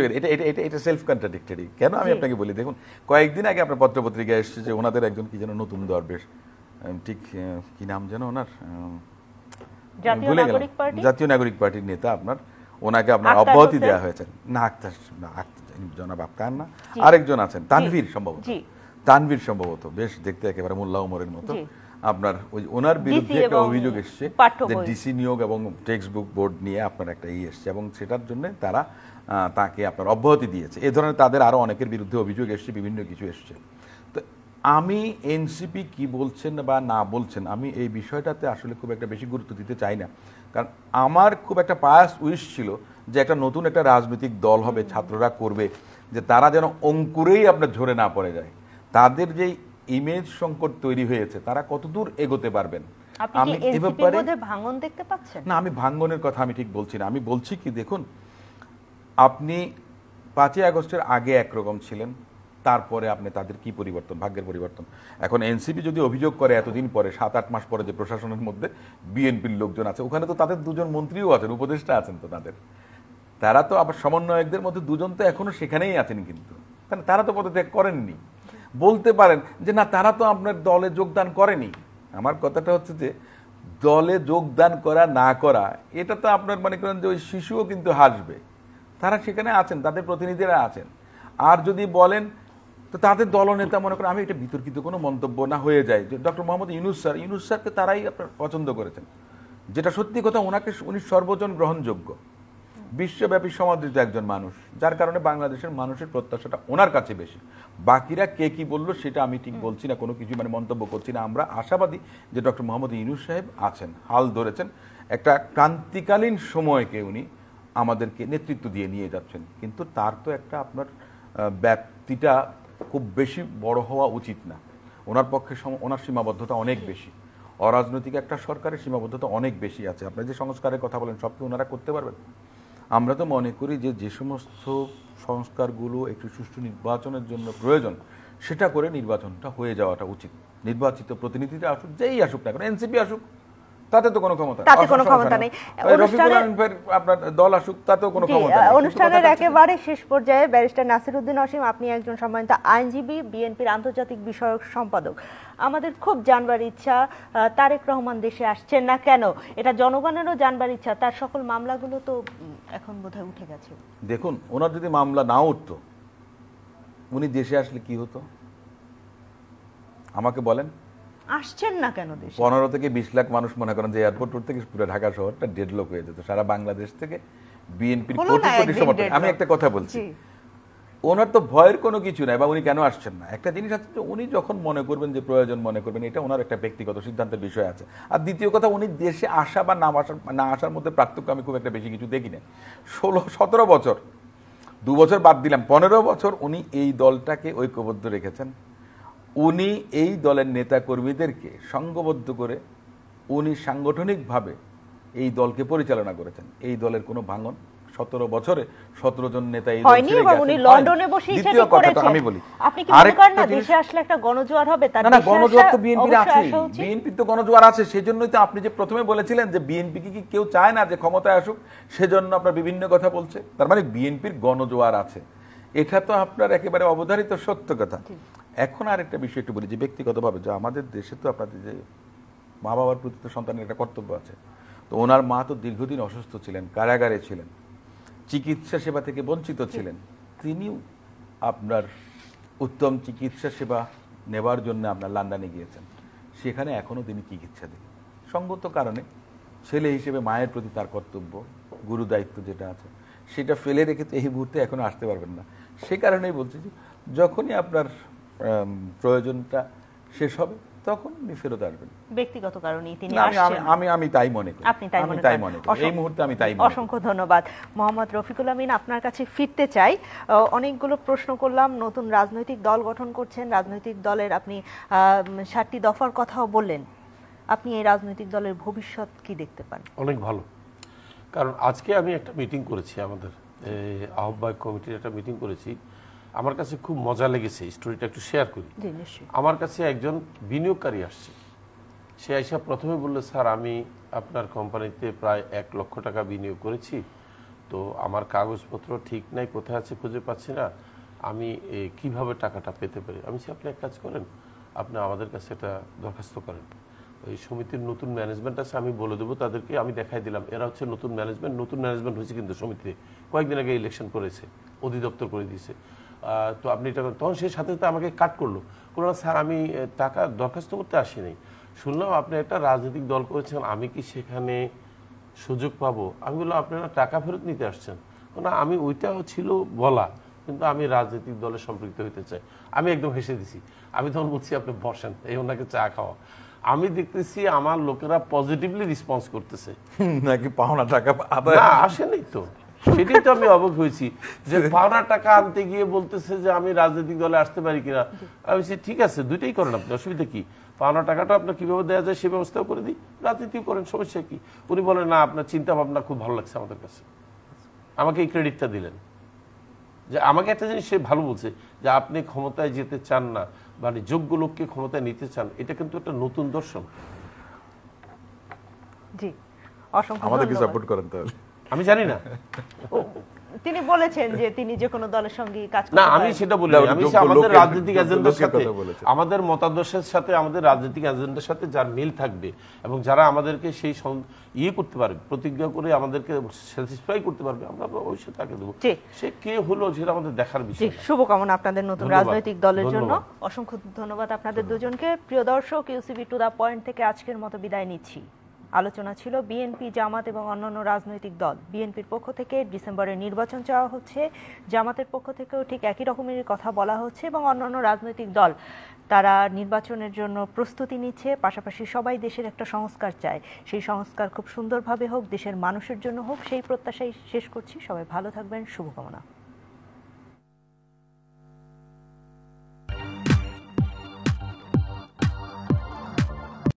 এটা সেলফ কন্ট্রাডিক্টরি। কেন আমি আপনাকে বলি, দেখুন কয়েকদিন আগে আপনার পত্রপত্রিকায় এসেছে যে ওনাদের একজন কি যেন নতুন দরবেশ, ঠিক কি নাম যেন ওনার, জাতীয় ভুলে গেলাম, নাগরিক পার্টি, জাতীয় নাগরিক পার্টির নেতা, আপনার ওনাকে আপনার আক্তার অব্যাহতি হোসেন? দেওয়া হয়েছে। না আক্তার না, জনাব আক্তার না, আরেকজন আছেন তানভীর সম্ভবত, জি। তানভীর সম্ভবত, বেশ দেখতে একেবারে মোল্লা ওমরের মতো। জি। আপনার ওই ওনার বিরুদ্ধে ডিসি একটা এবং অভিযোগ এসছে পাঠ্য যে বই। ডিসি নিয়োগ এবং টেক্সট বুক বোর্ড নিয়ে আপনার একটা এসছে এবং সেটার জন্য তারা তাকে আপনার অব্যাহতি দিয়েছে। এ ধরনের তাদের আরো অনেকের বিরুদ্ধে অভিযোগ এসছে, বিভিন্ন কিছু এসছে। তো আমি এনসিপি কি বলছেন বা না বলছেন আমি এই বিষয়টাতে আসলে খুব একটা বেশি গুরুত্ব দিতে চাই না, কারণ আমার খুব একটা পায়াস উইশ ছিল যে একটা নতুন একটা রাজনৈতিক দল হবে, ছাত্ররা করবে, যে তারা যেন অঙ্কুরেই আপনার ঝরে না পড়ে যায়। তাদের যেই ইমেজ সংকট তৈরি হয়েছে তারা কতদূর এগোতে পারবেন আপনি কি এনসিপির মধ্যে ভাঙন দেখতে পাচ্ছেন? না, আমি ভাঙ্গনের কথা আমি ঠিক বলছি না। আমি বলছি কি, দেখুন আপনি 5ই আগস্টের আগে একরকম ছিলেন, তারপরে আপনি তাদের কি পরিবর্তন, ভাগ্যের পরিবর্তন। এখন এনসিপি যদি অভিযোগ করে এতদিন পরে, 7-8 মাস পরে, যে প্রশাসনের মধ্যে বিএনপির লোকজন আছে, ওখানে তো তাদের দুজন মন্ত্রীও আছেন, উপদেষ্টা আছেন, তো তারা তো আবার সমন্বয়কদের মধ্যে দুজন তো এখনো সেখানেই আছেন, কিন্তু তারা তো পদত্যাগ করেননি। বলতে পারেন যে না, তারা তো আপনার দলে যোগদান করেনি। আমার কথাটা হচ্ছে যে দলে যোগদান করা না করা এটা তো আপনার মনে করেন যে ওই শিশুও কিন্তু হাসবে, তারা সেখানে আছেন, তাদের প্রতিনিধিরা আছেন। আর যদি বলেন তো তাদের দলনেতা মনে করেন, আমি এটা বিতর্কিত কোনো মন্তব্য না হয়ে যায় যে ডক্টর মোহাম্মদ ইউনূস স্যারকে তারাই আপনার পছন্দ করেছেন, যেটা সত্যি কথা। উনি সর্বজন গ্রহণযোগ্য, বিশ্বব্যাপী সমাদৃত একজন মানুষ, যার কারণে বাংলাদেশের মানুষের প্রত্যাশাটা ওনার কাছে বেশি। বাকিরা কে কি বললো সেটা আমি ঠিক বলছি না, কোনো কিছু মন্তব্য করছি না। আমরা আশাবাদী যে ডক্টর মোহাম্মদ ইউনূস সাহেব আছেন, হাল ধরেছেন, একটা ক্রান্তিকালীন সময়কে উনি আমাদেরকে নেতৃত্ব দিয়ে নিয়ে যাচ্ছেন। কিন্তু তার তো একটা আপনার ব্যাপ্তিটা খুব বেশি বড় হওয়া উচিত না। ওনার পক্ষে ওনার সীমাবদ্ধতা অনেক বেশি, অরাজনৈতিক একটা সরকারের সীমাবদ্ধতা অনেক বেশি আছে। আপনারা যে সংস্কারের কথা বলেন, সব কি ওনারা করতে পারবেন? আমরা তো মনে করি যে সমস্ত সংস্কারগুলো একটু সুষ্ঠু নির্বাচনের জন্য প্রয়োজন, সেটা করে নির্বাচনটা হয়ে যাওয়াটা উচিত। নির্বাচিত প্রতিনিধিরা আসুক, যেই আসুক না কেন, এনসিপি আসুক, তাতে তো কোনো ক্ষমতা নেই। আপনার দল আসুক, তাতেও কোনো ক্ষমতা নেই। অনুষ্ঠানের একেবারে শেষ পর্যায়ে ব্যারিস্টার নাসিরউদ্দিন অসীম, আপনি একজন সম্মানিত আইনজীবী, বিএনপির আন্তর্জাতিক বিষয়ক সম্পাদক। আমাদের খুব জানবার ইচ্ছা তারেক রহমান দেশে আসছেন না কেন, এটা জনগণেরও জানবার ইচ্ছা। তার সকল মামলাগুলো তো এখন বোধহয় উঠে গেছে। দেখুন, ওনার যদি মামলা না উঠতো, উনি দেশে আসলে কি হতো আমাকে বলেন? আসছেন না কেন দেশে? 15 থেকে 20 লাখ মানুষ মনে করেন যে এয়ারপোর্ট রোড থেকে পুরো ঢাকা শহরটা ডেডলক হয়ে যেত, সারা বাংলাদেশ থেকে বিএনপির কোটি কোটি সমর্থক। আমি একটা কথা বলছি, ওনার তো ভয়ের কোনো কিছু নাই, বা উনি কেন আসছেন না। একটা জিনিস আছে যে উনি যখন মনে করবেন যে প্রয়োজন মনে করবেন, এটা ওনার একটা ব্যক্তিগত সিদ্ধান্তের বিষয় আছে। আর দ্বিতীয় কথা, উনি দেশে আসা বা না আসার মধ্যে পার্থক্য আমি খুব একটা বেশি কিছু দেখি না। 16-17 বছর, 2 বছর বাদ দিলাম, 15 বছর উনি এই দলটাকে ঐক্যবদ্ধ রেখেছেন। উনি এই দলের নেতা কর্মীদেরকে সংঘবদ্ধ করে উনি সাংগঠনিকভাবে এই দলকে পরিচালনা করেছেন। এই দলের কোনো ভাঙন 17 বছরে 17 জন নেতা এই হয়নি এবং উনি লন্ডনে বসে সেটা করেছেন। আমি বলি, আপনি কি মনে করেন না দেশে আসলে একটা গণজোয়ার হবে? তার না, গণজোয়ার তো বিএনপির আছে, বিএনপির তো গণজোয়ার আছে। সেজন্যই তো আপনি যে প্রথমে বলেছিলেন যে বিএনপি কি কেউ চায় না যে ক্ষমতায় আসুক, সেজন্য আপনার বিভিন্ন কথা বলছে। তার মানে বিএনপির গণজোয়ার আছে, এটা তো আপনার একেবারে অবধারিত সত্য কথা। এখন আরেকটা বিষয় একটু বলি, যে ব্যক্তিগতভাবে যে আমাদের দেশে তো আপনাদের যে মা বাবার প্রতি তো সন্তানের একটা কর্তব্য আছে। তো ওনার মা তো দীর্ঘদিন অসুস্থ ছিলেন, কারাগারে ছিলেন, চিকিৎসা সেবা থেকে বঞ্চিত ছিলেন। তিনিও আপনার উত্তম চিকিৎসা সেবা নেবার জন্য আপনার লন্ডনে গিয়েছেন, সেখানে এখনো তিনি চিকিৎসা দেন। সঙ্গত কারণে ছেলে হিসেবে মায়ের প্রতি তার কর্তব্য, গুরু দায়িত্ব যেটা আছে, সেটা ফেলে রেখে তো এই মুহূর্তে এখনো আসতে পারবেন না। সে কারণেই বলছি যে যখনই আপনার প্রয়োজনটা শেষ হবে তখন উনি ফেরত আসবেন। ব্যক্তিগত কারণেই তিনি আসছেন। আমি তাই মনে করি। আপনি তাই মনে করেন? এই মুহূর্তে আমি তাই মনে করি। অসংখ্য ধন্যবাদ। মোহাম্মদ রফিকুল আমিন, আপনার কাছে ফিরতে চাই। অনেকগুলো প্রশ্ন করলাম, নতুন রাজনৈতিক দল গঠন করছেন, রাজনৈতিক দলের আপনি 7টি দফার কথাও বললেন। আপনি এই রাজনৈতিক দলের ভবিষ্যৎ কি দেখতে পান? অনেক ভালো, কারণ আজকে আমি একটা মিটিং করেছি, আমাদের আহ্বায়ক কমিটির একটা মিটিং করেছি। আমার কাছে খুব মজা লেগেছে, স্টোরিটা একটু শেয়ার করি। আমার কাছে একজন বিনিয়োগকারী আসছে, সে আইসা প্রথমে বললো, স্যার আমি আপনার কোম্পানিতে প্রায় 1 লক্ষ টাকা বিনিয়োগ করেছি, তো আমার কাগজপত্র ঠিক নাই, কোথায় আছে খুঁজে পাচ্ছি না, আমি কিভাবে টাকাটা পেতে পারি? আমি আপনি এক কাজ করেন, আপনি আমাদের কাছে একটা দরখাস্ত করেন, ওই সমিতির নতুন ম্যানেজমেন্ট আছে, আমি বলে দেবো তাদেরকে। আমি দেখাই দিলাম এরা হচ্ছে নতুন ম্যানেজমেন্ট হয়েছে, কিন্তু সমিতিতে কয়েকদিন আগে ইলেকশন করেছে, অধিদপ্তর করে দিয়েছে। তো আপনি এটা তখন সেই সাথে সাথে আমাকে কাট করলো, স্যার আমি টাকা দরখাস্ত করতে আসি নাই, শুনলাম আপনি একটা রাজনৈতিক দল করেছেন, আমি কি সেখানে সুযোগ পাবো? আমি বললাম আপনারা টাকা ফেরত নিতে আসছেন না? আমি ওইটাও ছিল বলা, কিন্তু আমি রাজনৈতিক দলে সম্পৃক্ত হতে চাই। আমি একদম হেসে দিছি। আমি তখন বলছি আপনি বসেন, এই ওনাকে চা খাওয়া। আমি দেখতেছি আমার লোকেরা পজিটিভলি রেসপন্স করতেছে, নাকি পাওনা টাকা আসেনি তো। সেটাই তো আমি অবাক হয়েছি যে পাওনা টাকা আনতে গিয়ে বলতেছে যে আমি রাজনৈতিক দলে আসতে পারি কিনা। আমি বলছি ঠিক আছে, দুইটাই করেন আপনি, অসুবিধা কি? পাওনা টাকাটা আপনার কিভাবে দেওয়া যায় সে ব্যবস্থাও করে দিই, রাজনীতিও করেন, সমস্যা কি? উনি বলেন না, আপনার চিন্তা ভাবনা খুব ভালো লাগছে আমাদের কাছে, আমাকে এই ক্রেডিটটা দিলেন। যে আমাকে একটা জিনিস সে ভালো বলছে যে আপনি ক্ষমতায় যেতে চান না, মানে যোগ্য লোককে ক্ষমতায় নিতে চান, এটা কিন্তু একটা নতুন দর্শন। জি, অসংখ্য আমাদেরকে সাপোর্ট করেন তাহলে। আমি জানি না, তিনি বলেছেন যে তিনি যে কোনো দলের সঙ্গে কাজ করতে না, পারেন। আমি সেটা বলি, আমি আমাদের রাজনৈতিক এজেন্ডার সাথে, আমাদের মতাদর্শের সাথে, আমাদের রাজনৈতিক এজেন্ডার সাথে যার মিল থাকবে এবং যারা আমাদেরকে সেই করতে পারবে, প্রতিজ্ঞা করে আমাদেরকে স্যাটিসফাই করতে পারবে, আমরা অবশ্যই তাকে দেবো। সে কে হলো সেটা আমাদের দেখার বিষয়। শুভকামনা আপনাদের নতুন রাজনৈতিক দলের জন্য। অসংখ্য ধন্যবাদ আপনাদের দুজনকে। প্রিয় দর্শক, ইউসিবি টু দা পয়েন্ট থেকে আজকের মতো বিদায় নিচ্ছি। আলোচনা ছিল বিএনপি, জামাত এবং অন্যান্য রাজনৈতিক দল। বিএনপির পক্ষ থেকে ডিসেম্বরে নির্বাচন চাওয়া হচ্ছে, জামাতের পক্ষ থেকেও ঠিক একই রকমের কথা বলা হচ্ছে এবং অন্যান্য রাজনৈতিক দল তারা নির্বাচনের জন্য প্রস্তুতি নিচ্ছে। পাশাপাশি সবাই দেশের একটা সংস্কার চায়, সেই সংস্কার খুব সুন্দরভাবে হোক, দেশের মানুষের জন্য হোক, সেই প্রত্যাশাই শেষ করছি। সবাই ভালো থাকবেন, শুভকামনা।